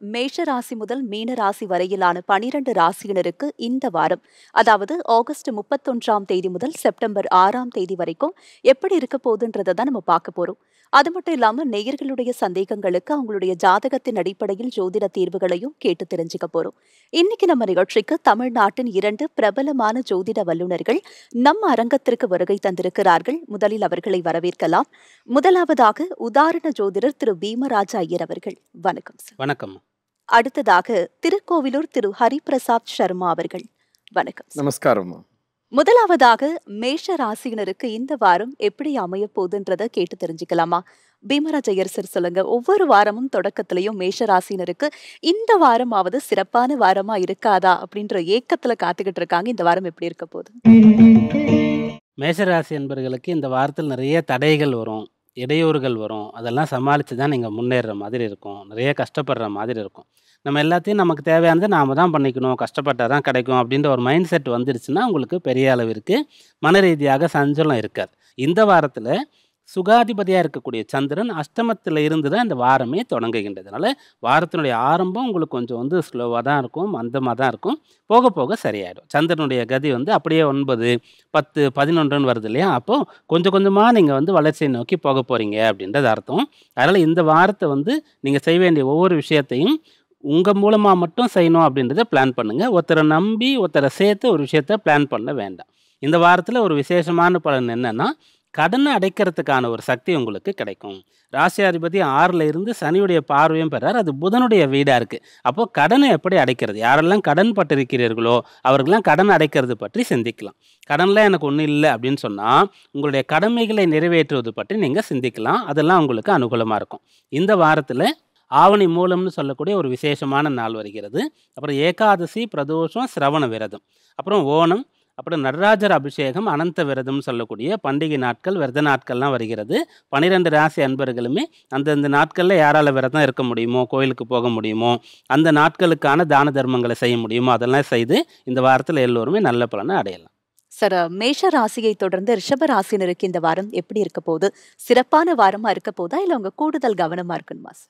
மேஷ ராசி முதல் மீன ராசி வரையிலான 12 ராசியினருக்கு இந்த வாரம், அதாவது ஆகஸ்ட் 31ஆம் தேதி முதல் செப்டம்பர் 6ஆம் தேதி வரைக்கும் எப்படி இருக்க போகுதுன்றதை தான் நம்ம பார்க்க போறோம். அது மட்டும் இல்லாம நேயர்களுடைய சந்தேகங்களுக்கு அவங்களுடைய ஜாதகத்தின் அடிப்படையில் ஜோதிட தீர்வுகளையும் கேட்டு தெரிஞ்சுக்க போறோம். இன்னைக்கு நம்ம நிகழ்ச்சிக்கு தமிழ்நாட்டின் 2 பிரபலமான ஜோதிட வல்லுநர்கள் நம்ம அரங்கத்திற்கு வருகை தந்திருக்கிறார்கள். முதலில் அவர்களை வரவேற்கலாம். முதலாவதாக உதாரண ஜோதிடர் திரு பீமராஜ ஐயர் அவர்கள். வணக்கம் சார். வணக்கம். அடுத்ததாக திருக்கோவிலூர் திரு ஹரிபிரசாத் சர்மா அவர்கள். வணக்கம் சார். நமஸ்காரம். முதலாவதாக மேஷ ராசியினருக்கு இந்த வாரம் எப்படி அமைய போகுதுன்றத கேட்டு தெரிஞ்சுக்கலாமா? பீமராஜ் ஐயர் சார் சொல்லுங்க. ஒவ்வொரு வாரமும் தொடக்கத்திலையும் மேஷ ராசியினருக்கு இந்த வாரமாவது சிறப்பான வாரமா இருக்காதா அப்படின்ற ஏக்கத்துல காத்துக்கிட்டு இருக்காங்க. இந்த வாரம் எப்படி இருக்க போகுது? மேஷராசி என்பவர்களுக்கு இந்த வாரத்தில் நிறைய தடைகள் வரும், இடையூறுகள் வரும். அதெல்லாம் சமாளித்து தான் நீங்கள் முன்னேறுற மாதிரி இருக்கும். நிறைய கஷ்டப்படுற மாதிரி இருக்கும். நம்ம எல்லாத்தையும் நமக்கு தேவையானதை நாம் தான் பண்ணிக்கணும், கஷ்டப்பட்டால் தான் கிடைக்கும் அப்படின்ற ஒரு மைண்ட் செட் வந்துடுச்சுன்னா உங்களுக்கு பெரிய அளவிற்கு மன ரீதியாக சஞ்சலம் இருக்காது. இந்த வாரத்தில் சுகாதிபதியாக இருக்கக்கூடிய சந்திரன் அஷ்டமத்தில் இருந்து தான் இந்த வாரமே தொடங்குகின்றதுனால வாரத்தினுடைய ஆரம்பம் உங்களுக்கு கொஞ்சம் ஸ்லோவாக தான் இருக்கும், மந்தமாக தான் இருக்கும். போக போக சரியாயிடும். சந்திரனுடைய கதி அப்படியே 9, 10, 11 வருது இல்லையா? அப்போது கொஞ்சம் கொஞ்சமாக நீங்கள் வளர்ச்சியை நோக்கி போக போகிறீங்க அப்படின்றது அர்த்தம். அதனால் இந்த வாரத்தை நீங்கள் செய்ய வேண்டிய ஒவ்வொரு விஷயத்தையும் உங்கள் மூலமாக மட்டும் செய்யணும் அப்படின்றத பிளான் பண்ணுங்கள். ஒருத்தரை நம்பி ஒருத்தரை சேர்த்து ஒரு விஷயத்த பிளான் பண்ண வேண்டாம். இந்த வாரத்தில் ஒரு விசேஷமான பலன் என்னென்னா, கடனை அடைக்கிறதுக்கான ஒரு சக்தி உங்களுக்கு கிடைக்கும். ராசியாதிபதி 6ல் இருந்து சனியுடைய பார்வையும் பெறார். அது புதனுடைய வீடாக இருக்குது. அப்போது கடனை எப்படி அடைக்கிறது, யாரெல்லாம் கடன் பட்டிருக்கிறீர்களோ அவர்களெலாம் கடன் அடைக்கிறது பற்றி சிந்திக்கலாம். கடனில் எனக்கு ஒன்றும் இல்லை அப்படின்னு சொன்னால் உங்களுடைய கடமைகளை நிறைவேற்றுவது பற்றி நீங்கள் சிந்திக்கலாம். அதெல்லாம் உங்களுக்கு அனுகூலமாக இருக்கும். இந்த வாரத்தில் ஆவணி மூலம்னு சொல்லக்கூடிய ஒரு விசேஷமான நாள் வருகிறது. அப்புறம் ஏகாதசி, பிரதோஷம், சிரவண விரதம், அப்புறம் ஓணம், அப்புறம் நடராஜர் அபிஷேகம், அனந்த விரதம்னு சொல்லக்கூடிய பண்டிகை நாட்கள், விரத நாட்கள்லாம் வருகிறது. 12 ராசி அன்பர்களுமே அந்தந்த நாட்களில் யாரால் விரதம் இருக்க முடியுமோ, கோயிலுக்கு போக முடியுமோ, அந்த நாட்களுக்கான தான தர்மங்களை செய்ய முடியுமோ அதெல்லாம் செய்து இந்த வாரத்தில் எல்லோருமே நல்ல பலனை அடையலாம். சார், மேஷ ராசியை தொடர்ந்து ரிஷப ராசினருக்கு இந்த வாரம் எப்படி இருக்க போகுது? சிறப்பான வாரமா இருக்க போதா இல்லை உங்க கூடுதல் கவனமா இருக்கணுமா சார்?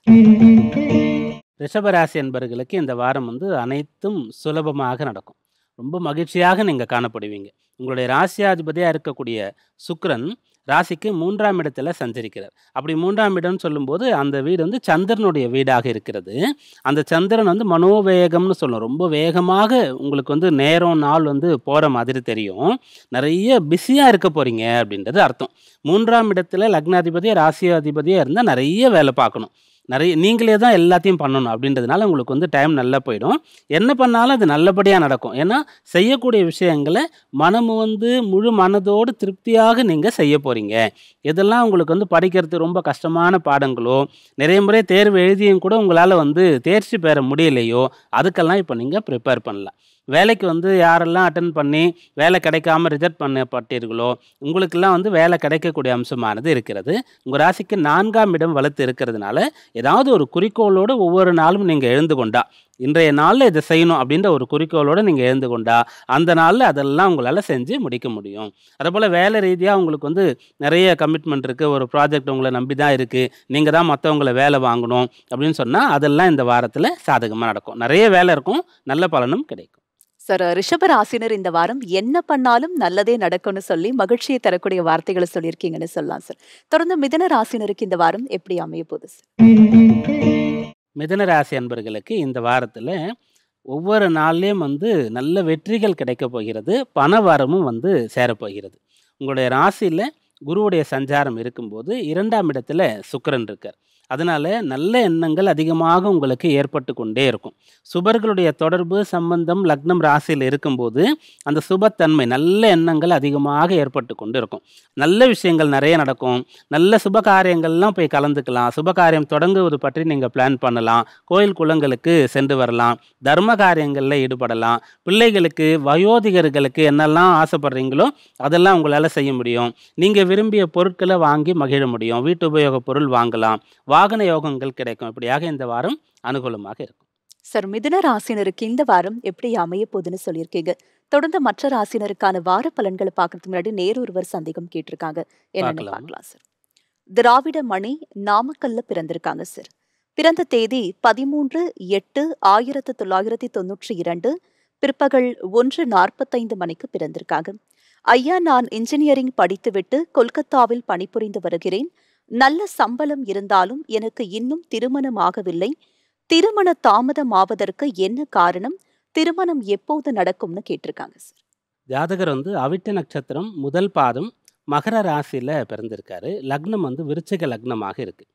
ரிஷபராசி என்பவர்களுக்கு இந்த வாரம் அனைத்தும் சுலபமாக நடக்கும். ரொம்ப மகிழ்ச்சியாக நீங்கள் காணப்படுவீங்க. உங்களுடைய ராசியாதிபதியாக இருக்கக்கூடிய சுக்கிரன் ராசிக்கு 3ஆம் இடத்துல சஞ்சரிக்கிறார். அப்படி 3ஆம் இடம்னு சொல்லும்போது அந்த வீடு சந்திரனுடைய வீடாக இருக்கிறது. அந்த சந்திரன் மனோவேகம்னு சொல்லணும். ரொம்ப வேகமாக உங்களுக்கு நேரம் நாள் போகிற மாதிரி தெரியும். நிறைய பிஸியாக இருக்க போகிறீங்க அப்படின்றது அர்த்தம். 3ஆம் இடத்துல லக்னாதிபதியாக ராசியாதிபதியாக இருந்தால் நிறைய வேலை பார்க்கணும். நீங்களே தான் எல்லாத்தையும் பண்ணணும் அப்படின்றதுனால உங்களுக்கு டைம் நல்லா போயிடும். என்ன பண்ணாலும் அது நல்லபடியாக நடக்கும். ஏன்னா செய்யக்கூடிய விஷயங்களை மனமும் முழு மனதோடு திருப்தியாக நீங்கள் செய்ய போகிறீங்க. இதெல்லாம் உங்களுக்கு படிக்கிறது ரொம்ப கஷ்டமான பாடங்களோ, நிறைய முறை தேர்வு எழுதியும் கூட உங்களால் தேர்ச்சி பெற முடியலையோ, அதுக்கெல்லாம் இப்போ நீங்கள் ப்ரிப்பேர் பண்ணலாம். வேலைக்கு யாரெல்லாம் அட்டன் பண்ணி வேலை கிடைக்காம ரிஜெக்ட் பண்ணப்பட்டீர்களோ உங்களுக்கெல்லாம் வேலை கிடைக்கக்கூடிய அம்சமானது இருக்கிறது. உங்கள் ராசிக்கு 4ஆம் இடம் வலுத்து இருக்கிறதுனால ஏதாவது ஒரு குறிக்கோளோடு ஒவ்வொரு நாளும் நீங்கள் எழுந்து கொண்டா, இன்றைய நாளில் இதை செய்யணும் அப்படின்ற ஒரு குறிக்கோளோடு நீங்கள் எழுந்து கொண்டா அந்த நாளில் அதெல்லாம் உங்களால் செஞ்சு முடிக்க முடியும். அதுபோல் வேலை ரீதியாக உங்களுக்கு நிறைய கமிட்மெண்ட் இருக்குது, ஒரு ப்ராஜெக்ட் உங்களை நம்பி தான் இருக்குது, நீங்கள் தான் மற்றவங்களை வேலை வாங்கணும் அப்படின்னு சொன்னால் அதெல்லாம் இந்த வாரத்தில் சாதகமாக நடக்கும். நிறைய வேலை இருக்கும், நல்ல பலனும் கிடைக்கும். சார், ரிஷப ராசினர் இந்த வாரம் என்ன பண்ணாலும் நல்லதே நடக்கும்னு சொல்லி மகிழ்ச்சியை தரக்கூடிய வார்த்தைகளை சொல்லியிருக்கீங்கன்னு சொல்லலாம் சார். தொடர்ந்து மிதுன ராசினருக்கு இந்த வாரம் எப்படி அமைய போகுது சார்? மிதுன ராசி அன்பர்களுக்கு இந்த வாரத்தில் ஒவ்வொரு நாள்லேயும் நல்ல வெற்றிகள் கிடைக்க போகிறது. பண வரமும் சேரப்போகிறது. உங்களுடைய ராசியில் குருவுடைய சஞ்சாரம் இருக்கும்போது 2ஆம் இடத்துல சுக்கிரன் இருக்கார். அதனால் நல்ல எண்ணங்கள் அதிகமாக உங்களுக்கு ஏற்பட்டு கொண்டே இருக்கும். சுபர்களுடைய தொடர்பு சம்பந்தம் லக்னம் ராசியில் இருக்கும்போது அந்த சுபத்தன்மை, நல்ல எண்ணங்கள் அதிகமாக ஏற்பட்டு கொண்டு இருக்கும். நல்ல விஷயங்கள் நிறைய நடக்கும். நல்ல சுபகாரியங்கள்லாம் போய் கலந்துக்கலாம். சுபகாரியம் தொடங்குவது பற்றி நீங்கள் பிளான் பண்ணலாம். கோயில் குளங்களுக்கு சென்று வரலாம். தர்ம காரியங்களில் ஈடுபடலாம். பிள்ளைகளுக்கு, வயோதிகர்களுக்கு என்னெல்லாம் ஆசைப்படுறீங்களோ அதெல்லாம் உங்களால் செய்ய முடியும். நீங்கள் விரும்பிய பொருட்களை வாங்கி மகிழ முடியும். வீட்டு உபயோகப் பொருள் வாங்கலாம். வாகன யோகங்கள் கிடைக்கும். இப்படியாக இந்த வாரம் அனுகூலமாக இருக்கும். சார், மிதுன ராசினருக்கு இந்த வாரம் எப்படி அமைய போகுதுன்னு சொல்லியிருக்கீங்க. தொடர்ந்து மற்ற ராசினருக்கான வார பலன்களை பார்க்கறதுக்கு முன்னாடி நேரொருவர் சந்தேகம் கேட்டிருக்காங்க. என்னன்னு பார்க்கலாம் சார். திராவிட மணி நாமக்கல்ல பிறந்திருக்காங்க சார். பிறந்த தேதி 13/8/1992, பிற்பகல் 1:45 மணிக்கு பிறந்திருக்காங்க. ஐயா, நான் இன்ஜினியரிங் படித்துவிட்டு கொல்கத்தாவில் பணிபுரிந்து வருகிறேன். நல்ல சம்பளம் இருந்தாலும் எனக்கு இன்னும் திருமணம் ஆகவில்லை. திருமண தாமதமாவதற்கு என்ன காரணம்? திருமணம் எப்போது நடக்கும்னு கேட்டிருக்காங்க சார். ஜாதகர் வந்து அவிட்ட நட்சத்திரம் முதல் பாதம் மகர ராசியில் பிறந்திருக்காரு. லக்னம் வந்து விருச்சிக லக்னமாக இருக்குது.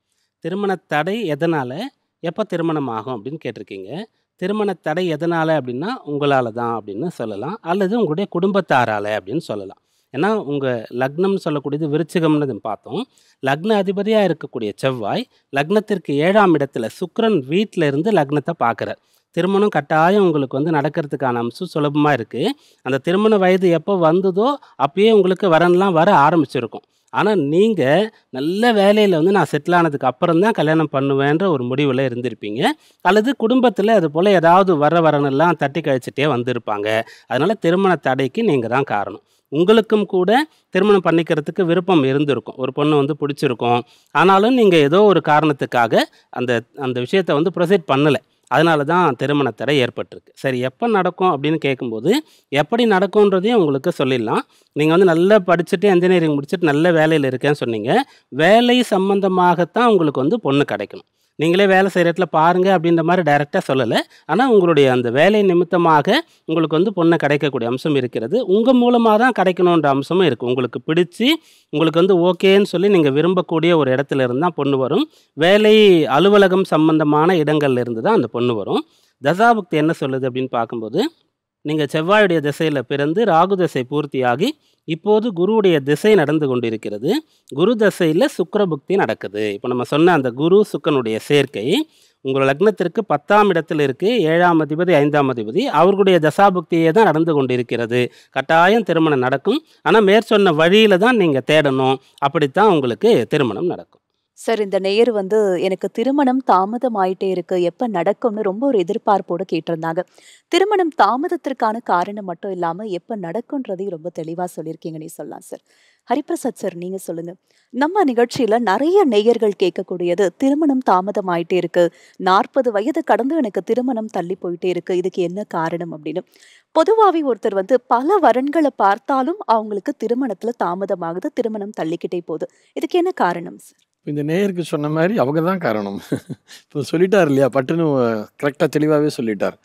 திருமண தடை எதனால், எப்போ திருமணம் ஆகும் அப்படின்னு கேட்டிருக்கீங்க. திருமண தடை எதனால் அப்படின்னா உங்களால் தான் அப்படின்னு சொல்லலாம், அல்லது உங்களுடைய குடும்பத்தாரால் அப்படின்னு சொல்லலாம். ஏன்னா உங்கள் லக்னம்னு சொல்லக்கூடியது விருச்சிகம்னு பார்த்தோம். லக்ன அதிபதியாக இருக்கக்கூடிய செவ்வாய் லக்னத்திற்கு 7ஆம் இடத்துல சுக்கிரன் வீட்டில் இருந்து லக்னத்தை பார்க்குறார். திருமணம் கட்டாயம் உங்களுக்கு வந்து நடக்கிறதுக்கான அம்சம் சுலபமாக இருக்குது. அந்த திருமண வயது எப்போ வந்ததோ அப்பயே உங்களுக்கு வரன்லாம் வர ஆரம்பிச்சிருக்கும். ஆனால் நீங்கள் நல்ல வேலையில் வந்து நான் செட்டில் ஆனதுக்கு அப்புறம் தான் கல்யாணம் பண்ணுவேன்ற ஒரு முடிவில் இருந்திருப்பீங்க, அல்லது குடும்பத்தில் அது போல் ஏதாவது வரனெல்லாம் தட்டி கழிச்சிட்டே வந்திருப்பாங்க. அதனால் திருமண தடைக்கு நீங்கள் தான் காரணம். உங்களுக்கும் கூட திருமணம் பண்ணிக்கிறதுக்கு விருப்பம் இருந்திருக்கும், ஒரு பொண்ணு வந்து பிடிச்சிருக்கும். ஆனாலும் நீங்கள் ஏதோ ஒரு காரணத்துக்காக அந்த அந்த விஷயத்தை வந்து ப்ரொசீட் பண்ணலை. அதனால தான் திருமண தடை ஏற்பட்டிருக்கு. சரி, எப்போ நடக்கும் அப்படின்னு கேட்கும்போது எப்படி நடக்கும்ன்றதையும் உங்களுக்கு சொல்லிடலாம். நீங்கள் வந்து நல்லா படிச்சுட்டு இன்ஜினியரிங் முடிச்சுட்டு நல்ல வேலையில் இருக்கேன்னு சொன்னீங்க. வேலை சம்பந்தமாகத்தான் உங்களுக்கு வந்து பொண்ணு கிடைக்கணும். நீங்களே வேலை செய்கிற இடத்துல பாருங்கள் அப்படின்ற மாதிரி டைரெக்டாக சொல்லலை. ஆனால் உங்களுடைய அந்த வேலை நிமித்தமாக உங்களுக்கு வந்து பொண்ணு கிடைக்கக்கூடிய அம்சம் இருக்கிறது. உங்கள் மூலமாக தான் கிடைக்கணுன்ற அம்சமும் இருக்குது. உங்களுக்கு பிடிச்சி உங்களுக்கு வந்து ஓகேன்னு சொல்லி நீங்கள் விரும்பக்கூடிய ஒரு இடத்துல இருந்து தான் பொண்ணு வரும். வேலை அலுவலகம் சம்பந்தமான இடங்கள்ல இருந்து தான் அந்த பொண்ணு வரும். தசாபுக்தி என்ன சொல்லுது அப்படின்னு பார்க்கும்போது, நீங்கள் செவ்வாயுடைய திசையில் பிறந்து ராகு திசை பூர்த்தியாகி இப்போது குருவுடைய திசை நடந்து கொண்டிருக்கிறது. குரு திசையில் சுக்கிர புக்தி நடக்குது. இப்போ நம்ம சொன்ன அந்த குரு சுக்கனுடைய சேர்க்கை உங்கள் லக்னத்திற்கு 10ஆம் இடத்தில் இருக்குது. 7ஆம் அதிபதி 5ஆம் அதிபதி அவர்களுடைய தசாபுக்தியே தான் நடந்து கொண்டிருக்கிறது. கட்டாயம் திருமணம் நடக்கும். ஆனால் மேற்சொன்ன வழியில் தான் நீங்கள் தேடணும். அப்படித்தான் உங்களுக்கு திருமணம் நடக்கும். சார், இந்த நேயர் வந்து எனக்கு திருமணம் தாமதம் ஆயிட்டே இருக்கு, எப்ப நடக்கும்னு ரொம்ப ஒரு எதிர்பார்ப்போட கேட்டிருந்தாங்க. திருமணம் தாமதத்திற்கான காரணம் மட்டும் இல்லாம எப்ப நடக்கும்ன்றதையும் ரொம்ப தெளிவா சொல்லியிருக்கீங்கன்னே சொல்லலாம் சார். ஹரிபிரசாத் சார், நீங்க சொல்லுங்க. நம்ம நிகழ்ச்சியில நிறைய நேயர்கள் கேட்கக்கூடியது, திருமணம் தாமதம் ஆயிட்டே இருக்கு, 40 வயது கடந்து எனக்கு திருமணம் தள்ளி போயிட்டே இருக்கு, இதுக்கு என்ன காரணம் அப்படின்னு. பொதுவாவே ஒருத்தர் வந்து பல வரன்களை பார்த்தாலும் அவங்களுக்கு திருமணத்துல தாமதமாகுது, திருமணம் தள்ளிக்கிட்டே போகுது. இதுக்கு என்ன காரணம் சார்? இந்த நேயருக்கு சொன்ன மாதிரி அவங்க தான் காரணம். இப்போ சொல்லிட்டார் இல்லையா, பட்டுன்னு கரெக்டாக தெளிவாகவே சொல்லிட்டார்.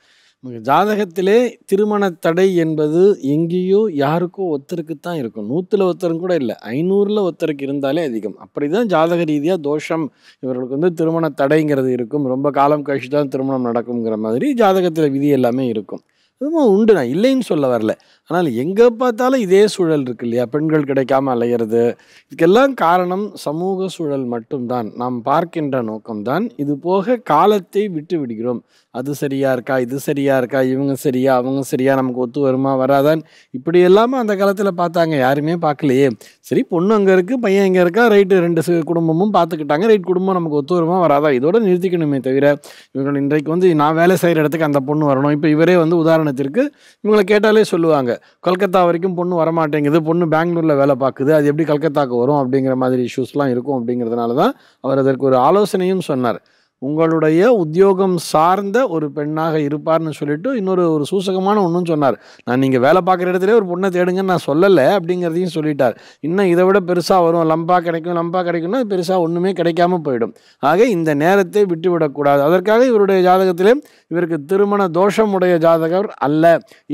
ஜாதகத்திலே திருமண தடை என்பது எங்கேயோ யாருக்கோ ஒருத்தருக்கு தான் இருக்கும். 100ல் ஒருத்தரும் கூட இல்லை, 500ல் ஒருத்தருக்கு இருந்தாலே அதிகம். அப்படி தான் ஜாதக ரீதியாக தோஷம் இவர்களுக்கு வந்து திருமண தடைங்கிறது இருக்கும். ரொம்ப காலம் கழிச்சு தான் திருமணம் நடக்குங்கிற மாதிரி ஜாதகத்தில் விதி எல்லாமே இருக்கும். அதுவும் உண்டு, நான் இல்லைன்னு சொல்ல வரல. ஆனால் எங்கே பார்த்தாலும் இதே சூழல் இருக்கு இல்லையா, பெண்கள் கிடைக்காம அலையிறது. இதுக்கெல்லாம் காரணம் சமூக சூழல் மட்டும்தான். நாம் பார்க்கின்ற நோக்கம்தான். இது போக காலத்தை விட்டு விடுகிறோம். அது சரியா இருக்கா, இது சரியா இருக்கா, இவங்க சரியா அவங்க சரியா, நமக்கு ஒத்து வருமா வராதான், இப்படி எல்லாமே அந்த காலத்தில் பார்த்தாங்க. யாருமே பார்க்கலையே. சரி, பொண்ணு அங்கே இருக்குது, பையன் இங்கே இருக்கா, ரைட்டு, 2 குடும்பமும் பார்த்துக்கிட்டாங்க. ரைட், குடும்பம் நமக்கு ஒத்து வருமா வராதா, இதோட நிறுத்திக்கணுமே தவிர இவங்க இன்றைக்கு வந்து நான் வேலை செய்கிற இடத்துக்கு அந்த பொண்ணு வரணும். இப்போ இவரே வந்து உதாரணத்திற்கு இவங்களை கேட்டாலே சொல்லுவாங்க, கல்கத்தா வரைக்கும் பொண்ணு வரமாட்டேங்குது, பொண்ணு பெங்களூரில் வேலை பார்க்குது, அது எப்படி கல்கத்தாக்கு வரும் அப்படிங்கிற மாதிரி இஷ்யூஸ்லாம் இருக்கும். அப்படிங்கிறதுனால தான் அவர் அதற்கு ஒரு ஆலோசனையும் சொன்னார். உங்களுடைய உத்தியோகம் சார்ந்த ஒரு பெண்ணாக இருப்பார்னு சொல்லிட்டு இன்னொரு சூசகமான ஒன்றும் சொன்னார். நான் நீங்கள் வேலை பார்க்குற இடத்துல ஒரு பொண்ணை தேடுங்கன்னு நான் சொல்லலை அப்படிங்கிறதையும் சொல்லிட்டார். இன்னும் இதை விட பெருசாக வரும், லம்பா கிடைக்கும்னா பெருசாக ஒன்றுமே கிடைக்காம போயிடும். ஆக இந்த நேரத்தை விட்டுவிடக்கூடாது. அதற்காக இவருடைய ஜாதகத்திலே இவருக்கு திருமண தோஷம் உடைய ஜாதகர் அல்ல.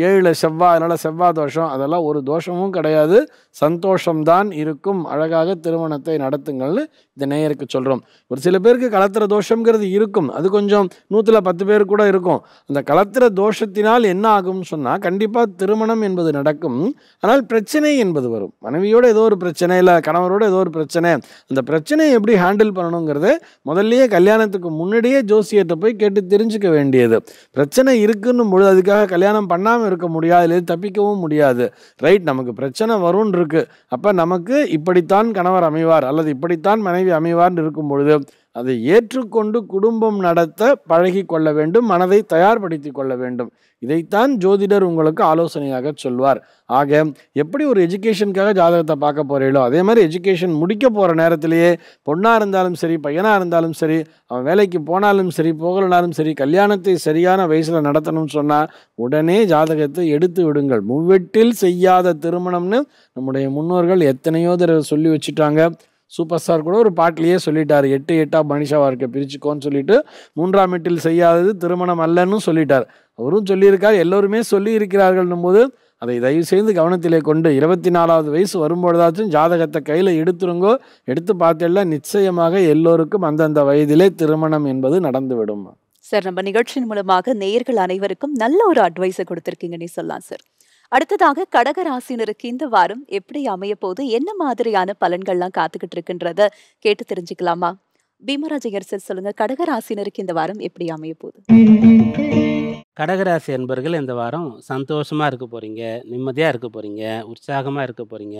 7ல் செவ்வாய், அதனால் செவ்வாய் தோஷம், அதெல்லாம் ஒரு தோஷமும் கிடையாது. சந்தோஷம்தான் இருக்கும். அழகாக திருமணத்தை நடத்துங்கள்னு இந்த நேயருக்கு சொல்கிறோம். ஒரு சில பேருக்கு கலத்திர தோஷங்கிறது இருக்கும். அது கொஞ்சம் 100ல் 10 பேர் கூட இருக்கும். அந்த கலத்திர தோஷத்தினால் என்ன ஆகும்னு சொன்னால் கண்டிப்பாக திருமணம் என்பது நடக்கும். ஆனால் பிரச்சனை என்பது வரும். மனைவியோட ஏதோ ஒரு பிரச்சனை, இல்லை கணவரோட ஏதோ ஒரு பிரச்சனை. அந்த பிரச்சனையை எப்படி ஹேண்டில் பண்ணணுங்கிறத முதல்லையே கல்யாணத்துக்கு முன்னாடியே ஜோசியத்தை போய் கேட்டு தெரிஞ்சுக்க வேண்டியது. பிரச்சனை இருக்குன்னும் பொழுது அதுக்காக கல்யாணம் பண்ணாமல் இருக்க முடியாது, இல்லை தப்பிக்கவும் முடியாது. ரைட், நமக்கு பிரச்சனை வரும்னு இருக்கு, அப்போ நமக்கு இப்படித்தான் கணவர் அமைவார் அல்லது இப்படித்தான் மனைவி அமைவார்னு இருக்கும் பொழுது அதை ஏற்றுக்கொண்டு குடும்பம் நடத்த பழகி கொள்ள வேண்டும், மனதை தயார்படுத்தி கொள்ள வேண்டும். இதைத்தான் ஜோதிடர் உங்களுக்கு ஆலோசனையாக சொல்வார். ஆக எப்படி ஒரு எஜுகேஷனுக்காக ஜாதகத்தை பார்க்க போறீங்களோ அதே மாதிரி எஜுகேஷன் முடிக்க போகிற நேரத்திலேயே பொண்ணாக இருந்தாலும் சரி, பையனாக இருந்தாலும் சரி, அவன் வேலைக்கு போனாலும் சரி, போகலனாலும் சரி, கல்யாணத்தை சரியான வயசில் நடத்தணும்னு சொன்னால் உடனே ஜாதகத்தை எடுத்து விடுங்கள். முவ்வெட்டில் செய்யாத திருமணம்னு நம்முடைய முன்னோர்கள் எத்தனையோ தடவை சொல்லி வச்சுட்டாங்க. சூப்பர் ஸ்டார் கூட ஒரு பாட்டிலேயே சொல்லிட்டார், 8 8 மனுஷா வாழ்க்கை பிரிச்சுக்கோன்னு சொல்லிட்டு, 3ஆம் எட்டில் செய்யாதது திருமணம் அல்லன்னு சொல்லிட்டார். அவரும் சொல்லியிருக்கார், எல்லோருமே சொல்லி இருக்கிறார்கள்னும் போது அதை தயவு செய்து கவனத்திலே கொண்டு 24வது வயசு வரும்பொழுதாச்சும் ஜாதகத்தை கையில் எடுத்துருங்கோ. எடுத்து பார்த்தெல்லாம் நிச்சயமாக எல்லோருக்கும் அந்தந்த வயதிலே திருமணம் என்பது நடந்துவிடும். சார், நம்ம நிகழ்ச்சியின் மூலமாக நேயர்கள் அனைவருக்கும் நல்ல ஒரு அட்வைஸை கொடுத்துருக்கீங்கன்னு சொல்லலாம் சார். அடுத்ததாக கடக ராசினருக்கு இந்த வாரம் எப்படி அமைய போது, என்ன மாதிரியான பலன்கள்லாம் காத்துக்கிட்டு இருக்குன்றத கேட்டு தெரிஞ்சுக்கலாமா? பீமராஜையர் சார் சொல்லுங்க, கடக ராசினருக்கு இந்த வாரம் எப்படி அமைய போகுது? கடகராசி என்பர்கள் இந்த வாரம் சந்தோஷமாக இருக்க போகிறீங்க, நிம்மதியாக இருக்க போகிறீங்க, உற்சாகமாக இருக்க போகிறீங்க.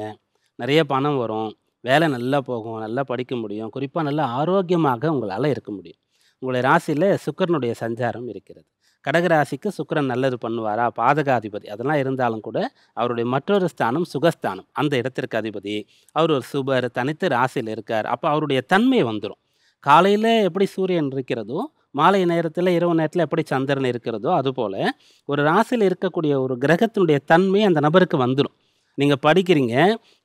நிறைய பணம் வரும், வேலை நல்லா போகும், நல்லா படிக்க முடியும், குறிப்பாக நல்லா ஆரோக்கியமாக உங்களால் இருக்க முடியும். உங்களுடைய ராசியில் சுக்கிரனுடைய சஞ்சாரம் இருக்கிறது. கடகராசிக்கு சுக்கிரன் நல்லது பண்ணுவாரா? பாதகாதிபதி அதெல்லாம் இருந்தாலும் கூட அவருடைய மற்றொரு ஸ்தானம் சுகஸ்தானம், அந்த இடத்திற்கு அதிபதி. அவர் ஒரு சுபர், தனித்து ராசியில் இருக்கார். அப்போ அவருடைய தன்மை வந்துடும். காலையில் எப்படி சூரியன் இருக்கிறதோ, மாலை நேரத்தில் இரவு நேரத்தில் எப்படி சந்திரன் இருக்கிறதோ, அதுபோல் ஒரு ராசியில் இருக்கக்கூடிய ஒரு கிரகத்தினுடைய தன்மை அந்த நபருக்கு வந்துடும். நீங்கள் படிக்கிறீங்க,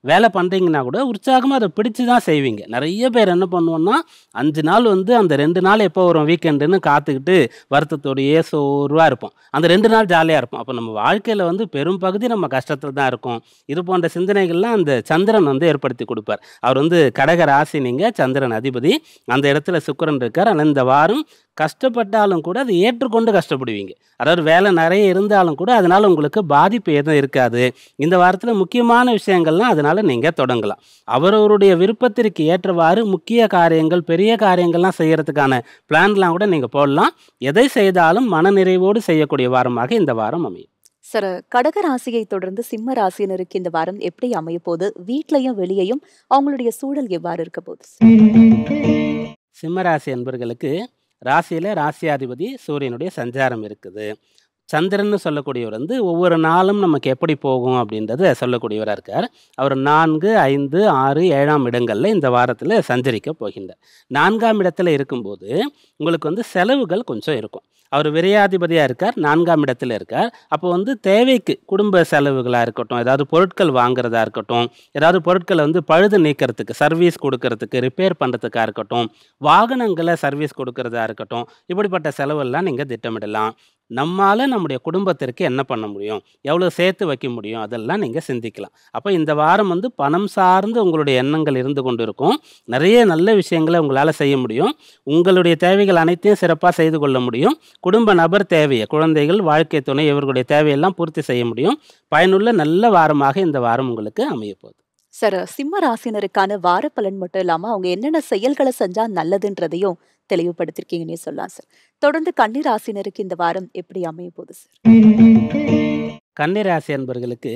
வேலை பண்ணுறீங்கன்னா கூட உற்சாகமாக அதை பிடிச்சி தான் செய்வீங்க. நிறைய பேர் என்ன பண்ணுவோன்னா, 5 நாள் அந்த 2 நாள் எப்போ வரும் வீக்கெண்டுன்னு காத்துக்கிட்டு வருத்தத்தோடையே சோர்வாக இருப்போம். அந்த 2 நாள் ஜாலியாக இருப்போம். அப்போ நம்ம வாழ்க்கையில் பெரும் பகுதி நம்ம கஷ்டத்தில் தான் இருக்கும். இது போன்ற சிந்தனைகள்லாம் அந்த சந்திரன் ஏற்படுத்தி கொடுப்பார். அவர் கடக ராசி, நீங்கள் சந்திரன் அதிபதி, அந்த இடத்துல சுக்கிரன் இருக்கார். ஆனால் இந்த வாரம் கஷ்டப்பட்டாலும் கூட அதை ஏற்றுக்கொண்டு கஷ்டப்படுவீங்க. அதாவது வேலை நிறைய இருந்தாலும் கூட அதனால் உங்களுக்கு பாதிப்பு எதுவும் இருக்காது. இந்த வாரத்தில் முக்கியமான விஷயங்கள்லாம் அதனால் நீங்கள் தொடங்கலாம். அவரவருடைய விருப்பத்திற்கு ஏற்றவாறு முக்கிய காரியங்கள், பெரிய காரியங்கள்லாம் செய்கிறதுக்கான பிளான்லாம் கூட நீங்கள் போடலாம். எதை செய்தாலும் மனநிறைவோடு செய்யக்கூடிய வாரமாக இந்த வாரம் அமையும். சார், கடக ராசியை தொடர்ந்து சிம்ம ராசினருக்கு இந்த வாரம் எப்படி அமைய போகுது? வீட்லையும் வெளியையும் அவங்களுடைய சூழல் எவ்வாறு இருக்க போகுது? சிம்மராசி என்பர்களுக்கு ராசியில் ராசியாதிபதி சூரியனுடைய சஞ்சாரம் இருக்குது. சந்திரன்னு சொல்லக்கூடியவர் ஒவ்வொரு நாளும் நமக்கு எப்படி போகும் அப்படின்றத சொல்லக்கூடியவராக இருக்கார். அவர் 4, 5, 6, 7ஆம் இடங்களில் இந்த வாரத்தில் சஞ்சரிக்க போகின்றார். 4ஆம் இடத்துல இருக்கும்போது உங்களுக்கு செலவுகள் கொஞ்சம் இருக்கும். அவர் விரையாதிபதியாக இருக்கார், 4ஆம் இடத்துல இருக்கார். அப்போ தேவைக்கு குடும்ப செலவுகளாக இருக்கட்டும், ஏதாவது பொருட்கள் வாங்குறதா இருக்கட்டும், ஏதாவது பொருட்களை பழுது நீக்கிறதுக்கு, சர்வீஸ் கொடுக்கறதுக்கு, ரிப்பேர் பண்ணுறதுக்காக இருக்கட்டும், வாகனங்களை சர்வீஸ் கொடுக்கறதா இருக்கட்டும், இப்படிப்பட்ட செலவெல்லாம் நீங்கள் திட்டமிடலாம். நம்மால் நம்முடைய குடும்பத்திற்கு என்ன பண்ண முடியும், எவ்வளோ சேர்த்து வைக்க முடியும், அதெல்லாம் நீங்கள் சிந்திக்கலாம். அப்போ இந்த வாரம் பணம் சார்ந்து உங்களுடைய எண்ணங்கள் இருந்து கொண்டு இருக்கும். நிறைய நல்ல விஷயங்களை உங்களால் செய்ய முடியும். உங்களுடைய தேவைகள் அனைத்தையும் சிறப்பாக செய்து கொள்ள முடியும். குடும்ப நபர் தேவையை, குழந்தைகள், வாழ்க்கை துணை, இவர்களுடைய தேவையெல்லாம் பூர்த்தி செய்ய முடியும். பயனுள்ள நல்ல வாரமாக இந்த வாரம் உங்களுக்கு அமைய போகுது. சார், சிம்ம ராசினருக்கான வார பலன் மட்டும் இல்லாமல் அவங்க என்னென்ன செயல்களை செஞ்சா நல்லதுன்றதையும் தெளிவுபடுத்திருக்கீங்கன்னே சொல்லலாம் சார். தொடர்ந்து கன்னி ராசினருக்கு இந்த வாரம் எப்படி அமைய போகுது சார்? கன்னி ராசி என்பவர்களுக்கு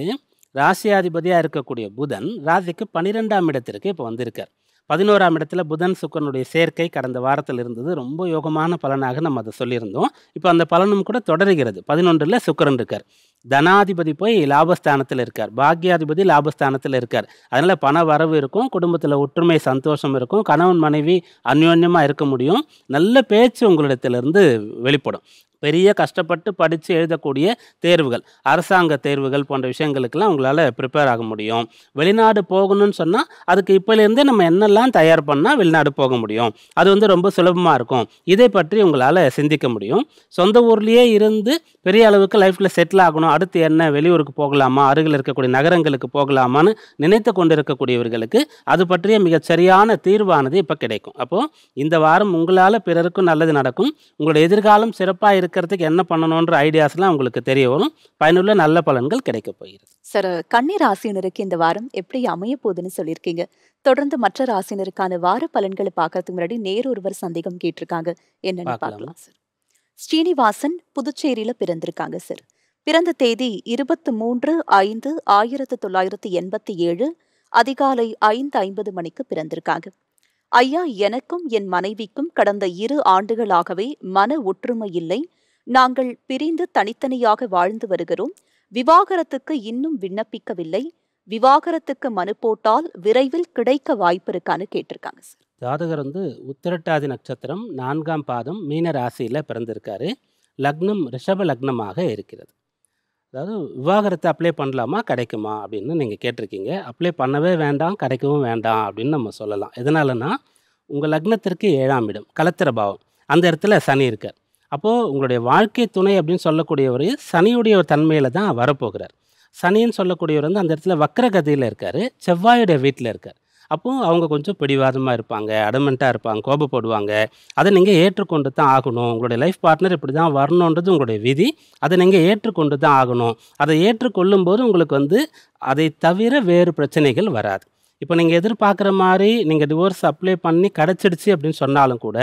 ராசியாதிபதியாக இருக்கக்கூடிய புதன் ராசிக்கு 12ஆம் இடத்திற்கு இப்போ வந்திருக்கார். 11ஆம் இடத்துல புதன் சுக்கிரனுடைய சேர்க்கை கடந்த வாரத்தில் இருந்தது. ரொம்ப யோகமான பலனாக நம்ம அதை சொல்லியிருந்தோம். இப்போ அந்த பலனும் கூட தொடர்கிறது. 11ல் சுக்கிரன் இருக்கார். தனாதிபதி போய் லாபஸ்தானத்தில் இருக்கார், பாக்யாதிபதி லாபஸ்தானத்தில் இருக்கார். அதனால் பண வரவு இருக்கும், குடும்பத்தில் ஒற்றுமை சந்தோஷம் இருக்கும், கணவன் மனைவி அந்யோன்யமாக இருக்க முடியும். நல்ல பேச்சு உங்களிடத்திலிருந்து வெளிப்படும். பெரிய கஷ்டப்பட்டு படித்து எழுதக்கூடிய தேர்வுகள், அரசாங்க தேர்வுகள் போன்ற விஷயங்களுக்கெல்லாம் உங்களால் ப்ரிப்பேர் ஆக முடியும். வெளிநாடு போகணும்னு சொன்னால் அதுக்கு இப்போலேருந்தே நம்ம என்னெல்லாம் தயார் பண்ணால் வெளிநாடு போக முடியும், அது ரொம்ப சுலபமாக இருக்கும். இதை பற்றி உங்களால் சிந்திக்க முடியும். சொந்த ஊர்லேயே இருந்து பெரிய அளவுக்கு லைஃப்பில் செட்டில் ஆகணும், அடுத்து என்ன வெளியூருக்கு போகலாமா, அருகில் இருக்கக்கூடிய நகரங்களுக்கு போகலாமான்னு நினைத்து கொண்டிருக்கக்கூடியவர்களுக்கு அது பற்றிய மிகச்சரியான தீர்வானது இப்போ கிடைக்கும். அப்போது இந்த வாரம் உங்களால் பிறருக்கும் நல்லது நடக்கும். உங்களுடைய எதிர்காலம் சிறப்பாக இருக்கிறதுக்கு என்ன பண்ணணுன்ற ஐடியாஸ்லாம் உங்களுக்கு தெரிய வரும். பயனுள்ள நல்ல பலன்கள் கிடைக்க போகிறது. சார், கன்னி ராசினருக்கு இந்த வாரம் எப்படி அமைய போகுதுன்னு சொல்லியிருக்கீங்க. தொடர்ந்து மற்ற ராசினருக்கான வார பலன்களை பார்க்கறதுக்கு முன்னாடி ஒருவர் சந்தேகம் கேட்டிருக்காங்க, என்னன்னு பார்க்கலாம் சார். ஸ்ரீனிவாசன் புதுச்சேரியில பிறந்திருக்காங்க சார். பிறந்த தேதி 23/5/1987 அதிகாலை 5:50 மணிக்கு பிறந்திருக்காங்க. ஐயா, எனக்கும் என் மனைவிக்கும் கடந்த 2 ஆண்டுகளாகவே மன ஒற்றுமை இல்லை. நாங்கள் பிரிந்து தனித்தனியாக வாழ்ந்து வருகிறோம். விவாகரத்துக்கு இன்னும் விண்ணப்பிக்கவில்லை. விவாகரத்துக்கு மனு போட்டால் விரைவில் கிடைக்க வாய்ப்பு இருக்கான்னு கேட்டிருக்காங்க சார். ஜாதகர் வந்து உத்திரட்டாதி நட்சத்திரம் 4ஆம் பாதம் மீன ராசியில் பிறந்திருக்காரு. லக்னம் ரிஷப லக்னமாக இருக்கிறது. அதாவது விவாகரத்தை அப்ளை பண்ணலாமா கிடைக்குமா அப்படின்னு நீங்கள் கேட்டிருக்கீங்க. அப்ளை பண்ணவே வேண்டாம், கிடைக்கவும் வேண்டாம் அப்படின்னு நம்ம சொல்லலாம். எதனாலனா உங்கள் லக்னத்திற்கு 7ஆம் இடம் கலத்திர பாவம், அந்த இடத்துல சனி இருக்கார். அப்போது உங்களுடைய வாழ்க்கை துணை அப்படின்னு சொல்லக்கூடியவர் சனியுடைய ஒரு தன்மையில் தான் வரப்போகிறார். சனின்னு சொல்லக்கூடியவர் வந்து அந்த இடத்துல வக்ரகதியில் இருக்கார், செவ்வாயுடைய வீட்டில் இருக்கார். அப்போது அவங்க கொஞ்சம் பிடிவாதமாக இருப்பாங்க, அடமெண்ட்டாக இருப்பாங்க, கோபப்படுவாங்க. அதை நீங்கள் ஏற்றுக்கொண்டு தான் ஆகணும். உங்களுடைய லைஃப் பார்ட்னர் இப்படி தான் வரணுன்றது உங்களுடைய விதி. அதை நீங்கள் ஏற்றுக்கொண்டு தான் ஆகணும். அதை ஏற்றுக்கொள்ளும்போது உங்களுக்கு வந்து அதை தவிர வேறு பிரச்சனைகள் வராது. இப்போ நீங்கள் எதிர்பார்க்குற மாதிரி நீங்கள் டிவோர்ஸ் அப்ளை பண்ணி கிடச்சிடுச்சு அப்படின்னு சொன்னாலும் கூட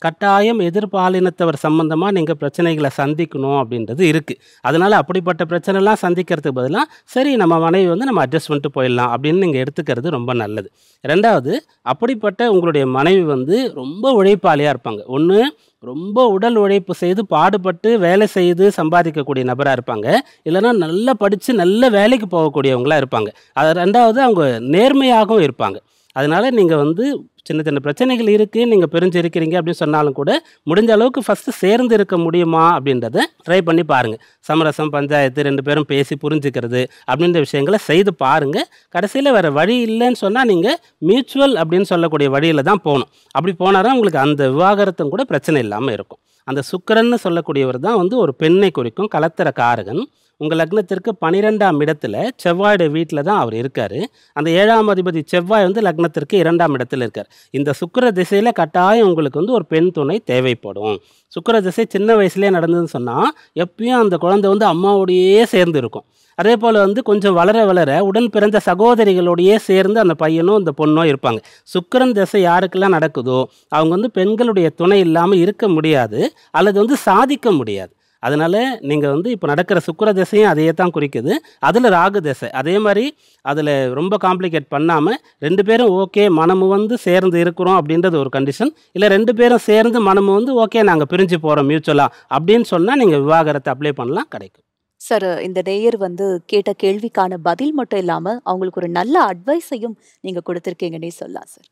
கட்டாயம் எதிர்பாலினத்தவர் சம்மந்தமாக நீங்கள் பிரச்சனைகளை சந்திக்கணும் அப்படின்றது இருக்குது. அதனால் அப்படிப்பட்ட பிரச்சனைலாம் சந்திக்கிறதுக்கு பதிலாக சரி நம்ம மனைவி வந்து நம்ம அட்ஜஸ்ட் பண்ணிட்டு போயிடலாம் அப்படின்னு நீங்கள் எடுத்துக்கிறது ரொம்ப நல்லது. ரெண்டாவது, அப்படிப்பட்ட உங்களுடைய மனைவி வந்து ரொம்ப உழைப்பாளியாக இருப்பாங்க. ஒன்று, ரொம்ப உடல் உழைப்பு செய்து பாடுபட்டு வேலை செய்து சம்பாதிக்கக்கூடிய நபராக இருப்பாங்க. இல்லைன்னா நல்லா படித்து நல்ல வேலைக்கு போகக்கூடியவங்களாக இருப்பாங்க. அது ரெண்டாவது, அவங்க நேர்மையாகவும் இருப்பாங்க. அதனால் நீங்கள் வந்து சின்ன சின்ன பிரச்சனைகள் இருக்குது, நீங்கள் பிரிஞ்சிருக்கிறீங்க அப்படின்னு சொன்னாலும் கூட முடிஞ்ச அளவுக்கு ஃபஸ்ட்டு சேர்ந்து இருக்க முடியுமா அப்படின்றத ட்ரை பண்ணி பாருங்கள். சமரசம், பஞ்சாயத்து, 2 பேரும் பேசி புரிஞ்சுக்கிறது அப்படின்ற விஷயங்களை செய்து பாருங்கள். கடைசியில் வேறு வழி இல்லைன்னு சொன்னால் நீங்கள் மியூச்சுவல் அப்படின்னு சொல்லக்கூடிய வழியில் தான் போகணும். அப்படி போனால் தான் உங்களுக்கு அந்த விவாகரத்தும் கூட பிரச்சனை இல்லாமல் இருக்கும். அந்த சுக்கிரன்னு சொல்லக்கூடியவர் தான் வந்து ஒரு பெண்ணை குறிக்கும் கலத்திர காரகன். உங்கள் லக்னத்திற்கு 12ஆம் இடத்துல செவ்வாயுடைய வீட்டில் தான் அவர் இருக்கார். அந்த 7ஆம் அதிபதி செவ்வாய் வந்து லக்னத்திற்கு 2ஆம் இடத்துல இருக்கார். இந்த சுக்கிர திசையில் கட்டாயம் உங்களுக்கு வந்து ஒரு பெண் துணை தேவைப்படும். சுக்கிர திசை சின்ன வயசுலேயே நடந்ததுன்னு சொன்னால் எப்பயும் அந்த குழந்தை வந்து அம்மாவோடையே சேர்ந்து இருக்கும். அதே போல் வந்து கொஞ்சம் வளர வளர உடன் பிறந்த சகோதரிகளோடையே சேர்ந்து அந்த பையனோ அந்த பொண்ணோ இருப்பாங்க. சுக்கிரன் திசை யாருக்கெல்லாம் நடக்குதோ அவங்க வந்து பெண்களுடைய துணை இல்லாமல் இருக்க முடியாது, அல்லது வந்து சாதிக்க முடியாது. அதனால் நீங்கள் வந்து இப்போ நடக்கிற சுக்கிர திசையும் அதையே தான் குறிக்குது. அதில் ராகு திசை அதே மாதிரி அதில் ரொம்ப காம்ப்ளிகேட் பண்ணாமல் 2 பேரும் ஓகே மனமு வந்து சேர்ந்து இருக்கிறோம் அப்படின்றது ஒரு கண்டிஷன். இல்லை 2 பேரும் சேர்ந்து மனமு வந்து ஓகே நாங்கள் பிரிஞ்சு போகிறோம் மியூச்சுவலாக அப்படின்னு சொன்னால் நீங்கள் விவாகரத்தை அப்ளை பண்ணலாம், கிடைக்கும். சார், இந்த நேயர் வந்து கேட்ட கேள்விக்கான பதில் மட்டும் இல்லாமல் அவங்களுக்கு ஒரு நல்ல அட்வைஸையும் நீங்கள் கொடுத்துருக்கீங்கன்னே சொல்லலாம் சார்.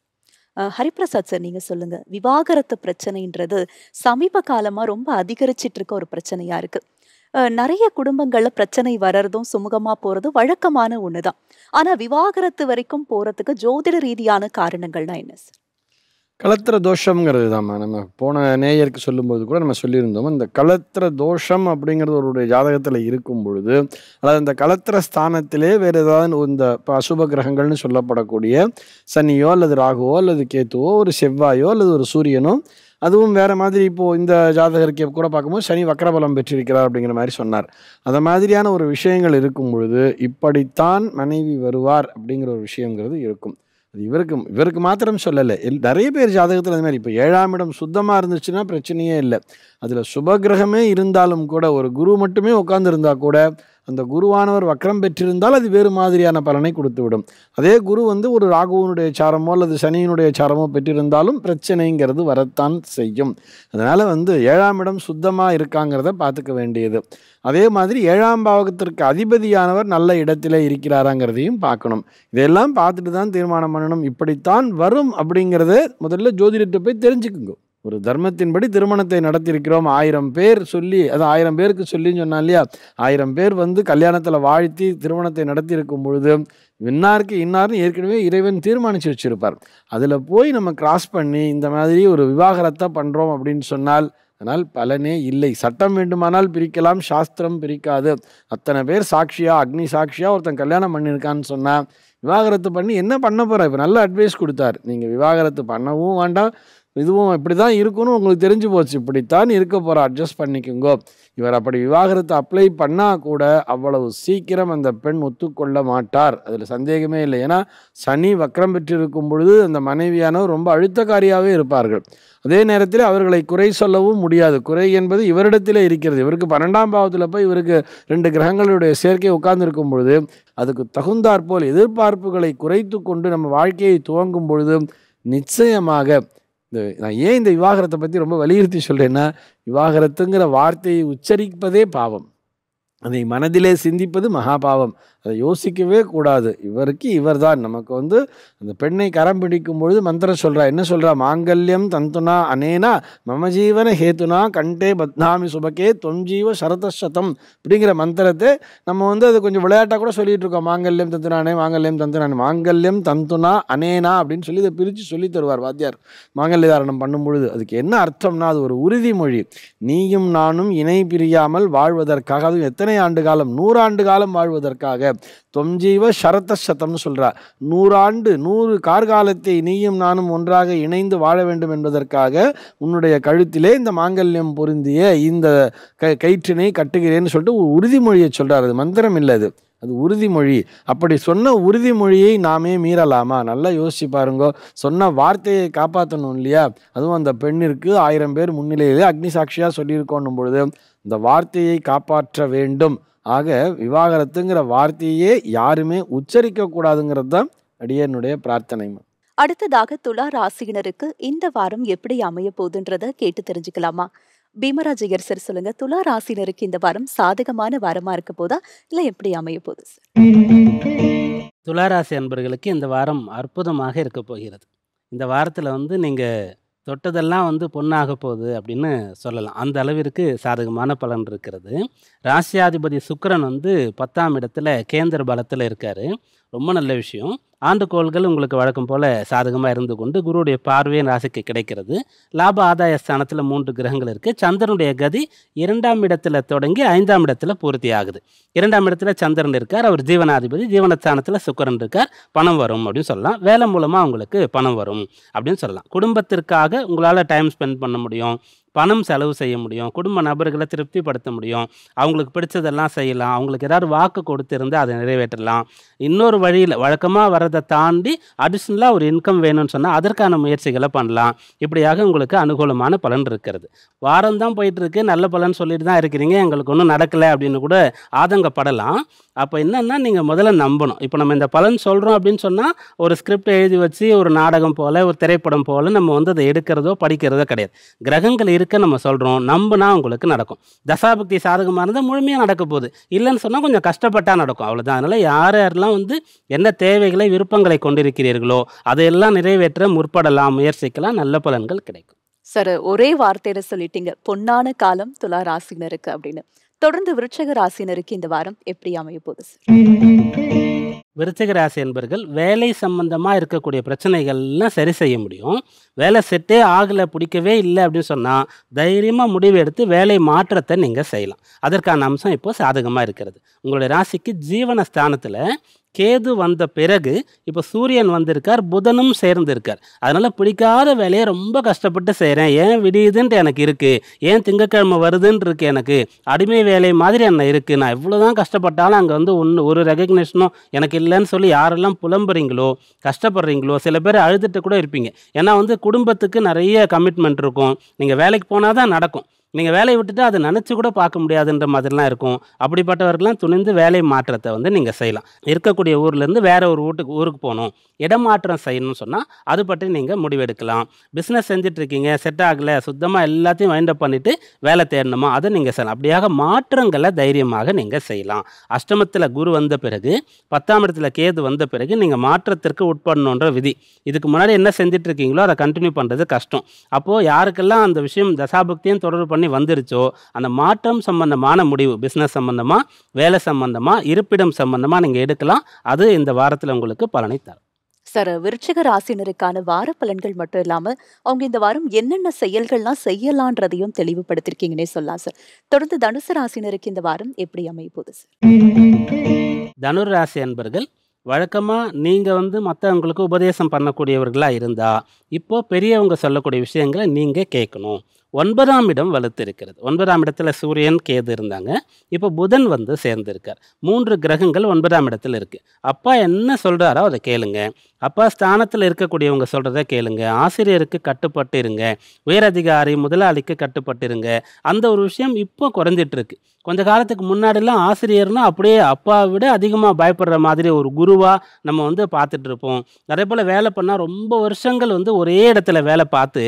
ஹரிபிரசாத் சார், நீங்க சொல்லுங்க. விவாகரத்து பிரச்சனைன்றது சமீப காலமா ரொம்ப அதிகரிச்சிட்டு இருக்க ஒரு பிரச்சனையா இருக்கு. நிறைய குடும்பங்கள்ல பிரச்சனை வர்றதும் சுமூகமா போறதும் வழக்கமான ஒண்ணுதான். ஆனா விவாகரத்து வரைக்கும் போறதுக்கு ஜோதிட ரீதியான காரணங்கள்னா என்ன சார்? கலத்திர தோஷம்ங்கிறது தாம்மா. நம்ம போன நேயருக்கு சொல்லும்போது கூட நம்ம சொல்லியிருந்தோம். இந்த கலத்திர தோஷம் அப்படிங்கிறது ஒருவருடைய ஜாதகத்தில் இருக்கும் பொழுது, அதாவது இந்த கலத்திர ஸ்தானத்திலே வேறு ஏதாவது இந்த அசுப கிரகங்கள்னு சொல்லப்படக்கூடிய சனியோ அல்லது ராகுவோ அல்லது கேத்துவோ ஒரு செவ்வாயோ அல்லது ஒரு சூரியனோ, அதுவும் வேறு மாதிரி இப்போது இந்த ஜாதகருக்கு கூட பார்க்கும்போது சனி வக்ரபலம் பெற்றிருக்கிறார் அப்படிங்கிற மாதிரி சொன்னார். அந்த மாதிரியான ஒரு விஷயங்கள் இருக்கும் பொழுது இப்படித்தான் மனைவி வருவார் அப்படிங்கிற ஒரு விஷயங்கிறது இருக்கும். அது இவருக்கு மாத்திரம் சொல்லலை, நிறைய பேர் ஜாதகத்தில் அது மாதிரி. இப்போ 7ஆம் இடம் சுத்தமாக இருந்துச்சுன்னா பிரச்சனையே இல்லை. அதில் சுபகிரகமே இருந்தாலும் கூட ஒரு குரு மட்டுமே உட்கார்ந்துருந்தா கூட அந்த குருவானவர் வக்ரம் பெற்றிருந்தால் அது வேறு மாதிரியான பலனை கொடுத்து விடும். அதே குரு வந்து ஒரு ராகுவனுடைய சாரமோ அல்லது சனியினுடைய சாரமோ பெற்றிருந்தாலும் பிரச்சனைங்கிறது வரத்தான் செய்யும். அதனால் வந்து 7ஆம் இடம் சுத்தமாக இருக்காங்கிறத பார்த்துக்க வேண்டியது. அதே மாதிரி 7ஆம் பாவகத்திற்கு அதிபதியானவர் நல்ல இடத்துல இருக்கிறாராங்கிறதையும் பார்க்கணும். இதெல்லாம் பார்த்துட்டு தான் தீர்மானம் பண்ணணும். இப்படித்தான் வரும் அப்படிங்கிறத முதல்ல ஜோதிடத்தை போய் தெரிஞ்சுக்குங்க. ஒரு தர்மத்தின்படி திருமணத்தை நடத்தியிருக்கிறோம், 1000 பேர் சொல்லி, அது 1000 பேருக்கு சொல்லின்னு சொன்னா இல்லையா, 1000 பேர் வந்து கல்யாணத்தில் வாழ்த்தி திருமணத்தை நடத்தியிருக்கும் பொழுது இன்னாருக்கு இன்னார்னு ஏற்கனவே இறைவன் தீர்மானித்து வச்சுருப்பார். அதில் போய் நம்ம கிராஸ் பண்ணி இந்த மாதிரி ஒரு விவாகரத்தை பண்ணுறோம் அப்படின்னு சொன்னால் அதனால் பலனே இல்லை. சட்டம் வேண்டுமானால் பிரிக்கலாம், சாஸ்திரம் பிரிக்காது. அத்தனை பேர் சாட்சியா, அக்னி சாட்சியாக ஒருத்தன் கல்யாணம் பண்ணியிருக்கான்னு சொன்னால் விவாகரத்து பண்ணி என்ன பண்ண போகிறா? இப்போ நல்ல அட்வைஸ் கொடுத்தார். நீங்கள் விவாகரத்து பண்ணவும் வேண்டாம், இதுவும் இப்படி தான் இருக்குன்னு உங்களுக்கு தெரிஞ்சு போச்சு, இப்படித்தான் இருக்க போகிற, அட்ஜஸ்ட் பண்ணிக்கோங்கோ. இவர் அப்படி விவாகரத்து அப்ளை பண்ணால் கூட அவ்வளவு சீக்கிரம் அந்த பெண் ஒத்துக்கொள்ள மாட்டார், அதில் சந்தேகமே இல்லை. ஏன்னா சனி வக்ரம் பெற்றிருக்கும் பொழுது அந்த மனைவியானவர் ரொம்ப அழுத்தக்காரியாகவே இருப்பார்கள். அதே நேரத்தில் அவர்களை குறை சொல்லவும் முடியாது. குறை என்பது இவரிடத்திலே இருக்கிறது. இவருக்கு 12ஆம் பாவத்தில் போய் இவருக்கு 2 கிரகங்களுடைய சேர்க்கை உட்கார்ந்துருக்கும் பொழுது அதுக்கு தகுந்தாற்போல் எதிர்பார்ப்புகளை குறைத்து கொண்டு நம்ம வாழ்க்கையை துவங்கும் பொழுது நிச்சயமாக நான் ஏன் இந்த விவாகரத்தை பற்றி ரொம்ப வலியுறுத்தி சொல்கிறேன்னா, விவாகரத்துங்கிற வார்த்தையை உச்சரிப்பதே பாவம், அதை மனதிலே சிந்திப்பது மகாபாவம். அதை யோசிக்கவே கூடாது. இவருக்கு இவர் தான். நமக்கு அந்த பெண்ணை கரம் பிடிக்கும் பொழுது மந்திரம் சொல்கிறா. என்ன சொல்கிறா? மாங்கல்யம் தந்துனா அனேனா மம ஜீவன ஹேத்துனா கண்டே பத்னாமி சுபகே தொஞ்சீவ சரதசதம் அப்படிங்கிற மந்திரத்தை நம்ம அது கொஞ்சம் விளையாட்டாக கூட சொல்லிட்டு இருக்கோம். மாங்கல்யம் தந்துனானே, மாங்கல்யம் தந்துனானே, மாங்கல்யம் தந்துனா அனேனா அப்படின்னு சொல்லி இதை பிரித்து சொல்லி தருவார் வாத்தியார் மாங்கல்ய தாரணம் பண்ணும் பொழுது. அதுக்கு என்ன அர்த்தம்னா, அது ஒரு உறுதிமொழி. நீயும் நானும் இணை பிரியாமல் வாழ்வதற்காக, அதுவும் எத்தனை ஆண்டு காலம்? 100 ஆண்டு காலம் வாழ்வதற்காக. தொம்ஜீவ சரதசதம்னு சொல்றா. 100 ஆண்டு, 100 கார்காலத்தை நீயும் நானும் ஒன்றாக இணைந்து வாழ வேண்டும் என்பதற்காக உன்னுடைய கழுத்திலே இந்த மாங்கல்யம் பொருந்திய இந்த கயிற்றினை கட்டுகிறேன்னு சொல்லிட்டு ஒரு உறுதிமொழியை சொல்றாரு. அது மந்திரம் இல்லை, அது உறுதிமொழி. அப்படி சொன்ன உறுதிமொழியை நாமே மீறலாமா? நல்லா யோசிச்சு பாருங்க. சொன்ன வார்த்தையை காப்பாற்றணும் இல்லையா? அதுவும் அந்த பெண்ணிற்கு 1000 பேர் முன்னிலையிலே அக்னி சாட்சியா சொல்லியிருக்கோன்னும் பொழுது இந்த வார்த்தையை காப்பாற்ற வேண்டும். ஆக விவாகரத்துங்கிற வார்த்தையே யாருமே உச்சரிக்க கூடாதுங்கிறது தான் அடியனுடைய பிரார்த்தனை. அடுத்ததாக துலா ராசியினருக்கு இந்த வாரம் எப்படி அமைய போகுதுன்றத கேட்டு தெரிஞ்சுக்கலாமா? பீமராஜ் ஐயர் சார் சொல்லுங்க, துலா ராசியினருக்கு இந்த வாரம் சாதகமான வாரமா இருக்க போதா இல்ல எப்படி அமைய போகுது சார்? துளாராசி அன்பர்களுக்கு இந்த வாரம் அற்புதமாக இருக்க போகிறது. இந்த வாரத்தில் நீங்கள் தொட்டதெல்லாம் பொண்ணாக போகுது அப்படின்னு சொல்லலாம். அந்த அளவிற்கு சாதகமான பலன் இருக்கிறது. ராசியாதிபதி சுக்கிரன் 10ஆம் இடத்துல கேந்திர பலத்தில் இருக்கார். ரொம்ப நல்ல விஷயம். ஆண்டுகோள்கள் உங்களுக்கு வழக்கம் போல் சாதகமாக இருந்து கொண்டு குருவுடைய பார்வையின் ராசிக்கு கிடைக்கிறது. லாப ஆதாய ஸ்தானத்தில் 3 கிரகங்கள் இருக்குது. சந்திரனுடைய கதி 2ஆம் இடத்துல தொடங்கி 5ஆம் இடத்துல பூர்த்தி ஆகுது. 2ஆம் இடத்துல சந்திரன் இருக்கார், அவர் ஜீவனாதிபதி. ஜீவனஸ்தானத்தில் சுக்கிரன் இருக்கார். பணம் வரும் அப்படின்னு சொல்லலாம். வேலை மூலமாக உங்களுக்கு பணம் வரும் அப்படின்னு சொல்லலாம். குடும்பத்திற்காக உங்களால் டைம் ஸ்பெண்ட் பண்ண முடியும், பணம் செலவு செய்ய முடியும், குடும்ப நபர்களை திருப்திப்படுத்த முடியும், அவங்களுக்கு பிடிச்சதெல்லாம் செய்யலாம், அவங்களுக்கு ஏதாவது வாக்கு கொடுத்துருந்தால் அதை நிறைவேற்றலாம். இன்னொரு வழியில் வழக்கமாக வர்றதை தாண்டி அடிஷ்னலாக ஒரு இன்கம் வேணும்னு சொன்னால் அதற்கான முயற்சிகளை பண்ணலாம். இப்படியாக உங்களுக்கு அனுகூலமான பலன் இருக்கிறது. வாரம் தான் போயிட்டுருக்கு, நல்ல பலன் சொல்லிட்டு தான் இருக்கிறீங்க, எங்களுக்கு ஒன்றும் நடக்கலை அப்படின்னு கூட ஆதங்கப்படலாம். அப்போ என்னென்னா, நீங்கள் முதல்ல நம்பணும். இப்போ நம்ம இந்த பலன் சொல்கிறோம் அப்படின்னு சொன்னால் ஒரு ஸ்கிரிப்ட் எழுதி வச்சு ஒரு நாடகம் போல், ஒரு திரைப்படம் போல் நம்ம அதை எடுக்கிறதோ படிக்கிறதோ கிடையாது. கிரகங்கள் இருக்க நம்ம சொல்கிறோம், நம்பினா உங்களுக்கு நடக்கும். தசாபக்தி சாதகமாக இருந்தால் முழுமையாக நடக்க போகுது, இல்லைன்னு சொன்னால் கொஞ்சம் கஷ்டப்பட்டால் நடக்கும், அவ்வளோதான். அதனால் யாரெல்லாம் என்ன தேவைகளை விருப்பங்களை கொண்டிருக்கிறீர்களோ அதையெல்லாம் நிறைவேற்ற முற்படலாம், முயற்சிக்கலாம், நல்ல பலன்கள் கிடைக்கும். சார், ஒரே வார்த்தையில சொல்லிட்டீங்க, பொன்னான காலம் துலா ராசினருக்கு அப்படின்னு. தொடர்ந்து விருச்சிக ராசினருக்கு இந்த வாரம் எப்படி அமைய போகுது சார்? விருச்சிக ராசி என்பர்கள் வேலை சம்பந்தமாக இருக்கக்கூடிய பிரச்சனைகள்லாம் சரி செய்ய முடியும். வேலை செட்டே ஆகலை, பிடிக்கவே இல்லை அப்படின்னு சொன்னால் தைரியமாக முடிவு எடுத்து வேலை மாற்றத்தை நீங்கள் செய்யலாம். அதற்கான அம்சம் இப்போ சாதகமாக இருக்கிறது. உங்களுடைய ராசிக்கு ஜீவனஸ்தானத்தில் கேது வந்த பிறகு இப்போ சூரியன் வந்திருக்கார், புதனும் சேர்ந்திருக்கார். அதனால் பிடிக்காத வேலையை ரொம்ப கஷ்டப்பட்டு செய்கிறேன், ஏன் விடியுதுன்ட்டு எனக்கு இருக்குது, ஏன் திங்கக்கிழமை வருதுன்னு இருக்குது, எனக்கு அடிமை வேலை மாதிரி என்ன இருக்குது, நான் எவ்வளோ தான் கஷ்டப்பட்டாலும் அங்கே ஒரு ரெகக்னேஷனும் எனக்கு இல்லைன்னு சொல்லி யாரெல்லாம் புலம்புறீங்களோ, கஷ்டப்படுறீங்களோ, சில பேர் அழுதுட்டு கூட இருப்பீங்க. ஏன்னா குடும்பத்துக்கு நிறைய கமிட்மெண்ட் இருக்கும். நீங்கள் வேலைக்கு போனால் தான் நடக்கும், நீங்கள் வேலையை விட்டுட்டு அதை நினச்சி கூட பார்க்க முடியாதுன்ற மாதிரிலாம் இருக்கும். அப்படிப்பட்டவர்கள்லாம் துணிந்து வேலை மாற்றத்தை நீங்கள் செய்யலாம். இருக்கக்கூடிய ஊர்லேருந்து வேற ஒரு ஊருக்கு போகணும், இடமாற்றம் செய்யணும்னு சொன்னால் அது பற்றி நீங்கள் முடிவெடுக்கலாம். பிஸ்னஸ் செஞ்சிட்ருக்கீங்க, செட் ஆகலை, சுத்தமாக எல்லாத்தையும் வைண்ட் அப் பண்ணிவிட்டு வேலை தேடணுமா, அதை நீங்கள் செய்யலாம். அப்படியாக மாற்றங்களை தைரியமாக நீங்கள் செய்யலாம். அஷ்டமத்தில் குரு வந்த பிறகு 10ஆம் இடத்துல கேது வந்த பிறகு நீங்கள் மாற்றத்திற்கு உட்படணுன்ற விதி. இதுக்கு முன்னாடி என்ன செஞ்சிட்ருக்கீங்களோ அதை கண்டினியூ பண்ணுறது கஷ்டம். அப்போது யாருக்கெல்லாம் அந்த விஷயம் தசாபக்தியும் தொடர்பு பண்ணி வந்துருச்சோ அந்த மாற்றம் சம்பந்தமான முடிவு, பிஸ்னஸ் சம்பந்தமாக, வேலை சம்பந்தமாக, இருப்பிடம் சம்பந்தமாக நீங்கள் எடுக்கலாம். அது இந்த வாரத்தில் உங்களுக்கு பலனை தரும். சார், விருச்சிக ராசினருக்கான வார பலன்கள் மட்டும் இல்லாம அவங்க இந்த வாரம் என்னென்ன செயல்கள்லாம் செய்யலான்றதையும் தெளிவுபடுத்திருக்கீங்கன்னே சொல்லலாம் சார். தொடர்ந்து தனுசு ராசினருக்கு இந்த வாரம் எப்படி அமைய போகுது சார்? தனுர் ராசி அன்பர்கள் வழக்கமாக நீங்கள் மற்றவங்களுக்கு உபதேசம் பண்ணக்கூடியவர்களாக இருந்தால் இப்போ பெரியவங்க சொல்லக்கூடிய விஷயங்களை நீங்கள் கேட்கணும். 9ஆம் இடம் வலுத்து இருக்கிறது. 9ஆம் இடத்துல சூரியன், கேது இருந்தாங்க. இப்போ புதன் வந்து சேர்ந்திருக்கார். 3 கிரகங்கள் 9ஆம் இடத்துல இருக்கு. அப்பா என்ன சொல்றாரோ அதை கேளுங்க. அப்பா ஸ்தானத்துல இருக்கக்கூடியவங்க சொல்றத கேளுங்க. ஆசிரியருக்கு கட்டுப்பட்டு இருங்க. உயரதிகாரி, முதலாளிக்கு கட்டுப்பட்டு இருங்க. அந்த ஒரு விஷயம் இப்போ குறைஞ்சிட்டு இருக்கு. கொஞ்ச காலத்துக்கு முன்னாடிலாம் ஆசிரியர்னா அப்படியே அப்பாவை விட அதிகமாக பயப்படுற மாதிரி ஒரு குருவா நம்ம வந்து பார்த்துட்டு இருப்போம். அதே போல் வேலை பண்ணால் ரொம்ப வருஷங்கள் வந்து ஒரே இடத்துல வேலை பார்த்து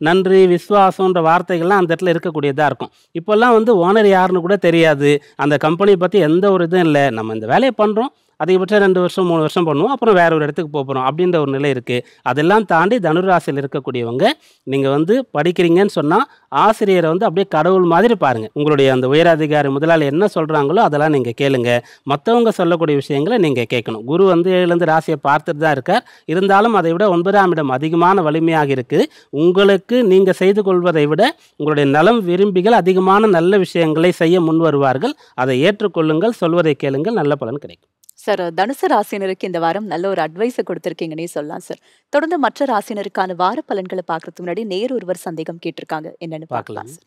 நன்றி, விசுவாசம்ன்ற வார்த்தைகள்லாம் அந்த இடத்துல இருக்கக்கூடியதாக இருக்கும். இப்போல்லாம் வந்து ஓனர் யாருன்னு கூட தெரியாது. அந்த கம்பெனியை பற்றி எந்த ஒரு இதுவும் இல்லை. நம்ம இந்த வேலையை பண்ணுறோம், அதிகபட்சம் 2 வருஷம் 3 வருஷம் பண்ணுவோம், அப்புறம் வேற ஒரு இடத்துக்கு போகிறோம் அப்படின்ற ஒரு நிலை இருக்குது. அதெல்லாம் தாண்டி தனுராசியில் இருக்கக்கூடியவங்க நீங்கள் வந்து படிக்கிறீங்கன்னு சொன்னால் ஆசிரியரை வந்து அப்படியே கடவுள் மாதிரி பாருங்கள். உங்களுடைய அந்த உயரதிகாரி, முதலாளி என்ன சொல்கிறாங்களோ அதெல்லாம் நீங்கள் கேளுங்க. மற்றவங்க சொல்லக்கூடிய விஷயங்களை நீங்கள் கேட்கணும். குரு வந்து 7லேருந்து ராசியை பார்த்துட்டு தான் இருக்கார். இருந்தாலும் அதை விட 9ஆம் இடம் அதிகமான வலிமையாக இருக்குது. உங்களுக்கு நீங்கள் செய்து கொள்வதை விட உங்களுடைய நலம் விரும்பிகள் அதிகமான நல்ல விஷயங்களை செய்ய முன் வருவார்கள். அதை ஏற்றுக்கொள்ளுங்கள், சொல்வதை கேளுங்கள், நல்ல பலன் கிடைக்கும். சார், தனுசு ராசினருக்கு இந்த வாரம் நல்ல ஒரு அட்வைஸை கொடுத்துருக்கீங்கன்னே சொல்லலாம் சார். தொடர்ந்து மற்ற ராசினருக்கான வார பலன்களை பார்க்கறதுக்கு முன்னாடி ஒருவர் சந்தேகம் கேட்டிருக்காங்க. என்னன்னு பார்க்கலாம் சார்.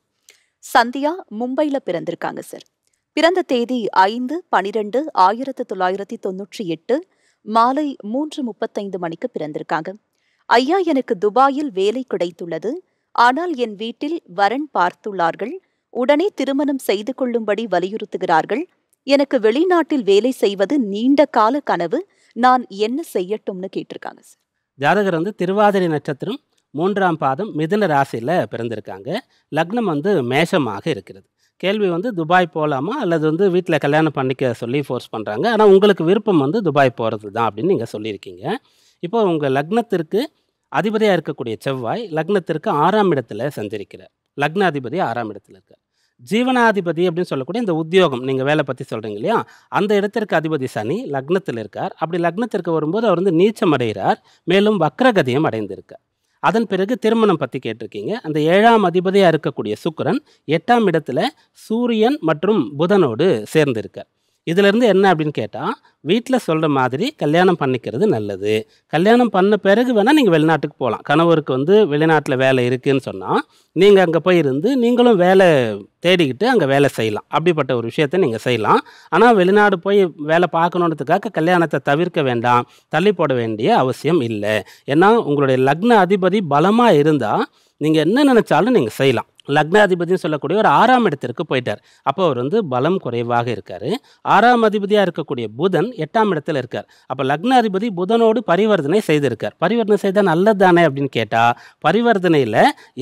சந்தியா மும்பைல பிறந்திருக்காங்க சார். பிறந்த தேதி 5/12/1998 மாலை 3:35 மணிக்கு பிறந்திருக்காங்க. ஐயா, எனக்கு துபாயில் வேலை கிடைத்துள்ளது. ஆனால் என் வீட்டில் வரன் பார்த்துள்ளார்கள். உடனே திருமணம் செய்து கொள்ளும்படி வலியுறுத்துகிறார்கள். எனக்கு வெளிநாட்டில் வேலை செய்வது நீண்ட கால கனவு. நான் என்ன செய்யட்டும்னு கேட்டிருக்காங்க சார். ஜாதகர் வந்து திருவாதிரை நட்சத்திரம் 3ஆம் பாதம் மிதுன ராசியில் பிறந்திருக்காங்க. லக்னம் வந்து மேஷமாக இருக்கிறது. கேள்வி வந்து துபாய் போகலாமா அல்லது வந்து வீட்டில் கல்யாணம் பண்ணிக்க சொல்லி ஃபோர்ஸ் பண்ணுறாங்க. ஆனால் உங்களுக்கு விருப்பம் வந்து துபாய் போகிறது தான் அப்படின்னு நீங்கள் சொல்லியிருக்கீங்க. இப்போ உங்கள் லக்னத்திற்கு அதிபதியாக இருக்கக்கூடிய செவ்வாய் லக்னத்திற்கு 6ஆம் இடத்துல சஞ்சரிக்கிறார். லக்ன அதிபதி 6ஆம் இடத்துல இருக்கார். ஜீவனாதிபதி அப்படின்னு சொல்லக்கூடிய இந்த உத்தியோகம், நீங்கள் வேலை பற்றி சொல்கிறீங்க இல்லையா, அந்த இடத்திற்கு அதிபதி சனி லக்னத்தில் இருக்கார். அப்படி லக்னத்திற்கு வரும்போது அவர் வந்து நீச்சம் அடைகிறார். மேலும் வக்ரகதியம் அடைந்திருக்கார். அதன் பிறகு திருமணம் பற்றி கேட்டிருக்கீங்க. அந்த 7ஆம் அதிபதியாக இருக்கக்கூடிய சுக்கிரன் 8ஆம் இடத்துல சூரியன் மற்றும் புதனோடு சேர்ந்திருக்கார். இதிலிருந்து என்ன அப்படின்னு கேட்டால், வீட்டில் சொல்கிற மாதிரி கல்யாணம் பண்ணிக்கிறது நல்லது. கல்யாணம் பண்ண பிறகு வேணால் நீங்கள் வெளிநாட்டுக்கு போகலாம். கணவருக்கு வந்து வெளிநாட்டில் வேலை இருக்குதுன்னு சொன்னால் நீங்கள் அங்கே போய் இருந்து நீங்களும் வேலை தேடிக்கிட்டு அங்கே வேலை செய்யலாம். அப்படிப்பட்ட ஒரு விஷயத்தை நீங்கள் செய்யலாம். ஆனால் வெளிநாடு போய் வேலை பார்க்கணுன்றதுக்காக கல்யாணத்தை தவிர்க்க வேண்டாம், தள்ளி போட வேண்டிய அவசியம் இல்லை. ஏன்னா உங்களுடைய லக்ன அதிபதி பலமாக இருந்தால் நீங்கள் என்ன நினச்சாலும் நீங்கள் செய்யலாம். லக்னாதிபதினு சொல்லக்கூடிய ஒரு 6ஆம் இடத்திற்கு போயிட்டார். அப்போ அவர் வந்து பலம் குறைவாக இருக்கார். 6ஆம் அதிபதியாக இருக்கக்கூடிய புதன் 8ஆம் இடத்துல இருக்கார். அப்போ லக்னாதிபதி புதனோடு பரிவர்த்தனை செய்திருக்கார். பரிவர்த்தனை செய்தால் நல்லது தானே அப்படின்னு கேட்டால், பரிவர்த்தனையில்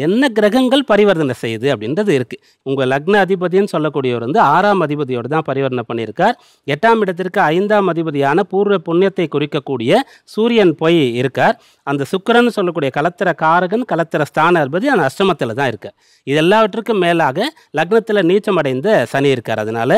என்ன கிரகங்கள் பரிவர்த்தனை செய்யுது அப்படின்றது இருக்குது. உங்கள் லக்ன அதிபதினு சொல்லக்கூடியவர் வந்து 6ஆம் அதிபதியோடு தான் பரிவர்த்தனை பண்ணியிருக்கார். 8ஆம் இடத்திற்கு 5ஆம் அதிபதியான பூர்வ புண்ணியத்தை குறிக்கக்கூடிய சூரியன் போய் இருக்கார். அந்த சுக்கிரன் சொல்லக்கூடிய கலத்திர காரகன், கலத்திர ஸ்தான அதிபதி அந்த அஷ்டமத்தில் தான் இருக்கார். இது எல்லாவற்றுக்கும் மேலாக லக்னத்தில் நீச்சமடைந்த சனி இருக்கார். அதனால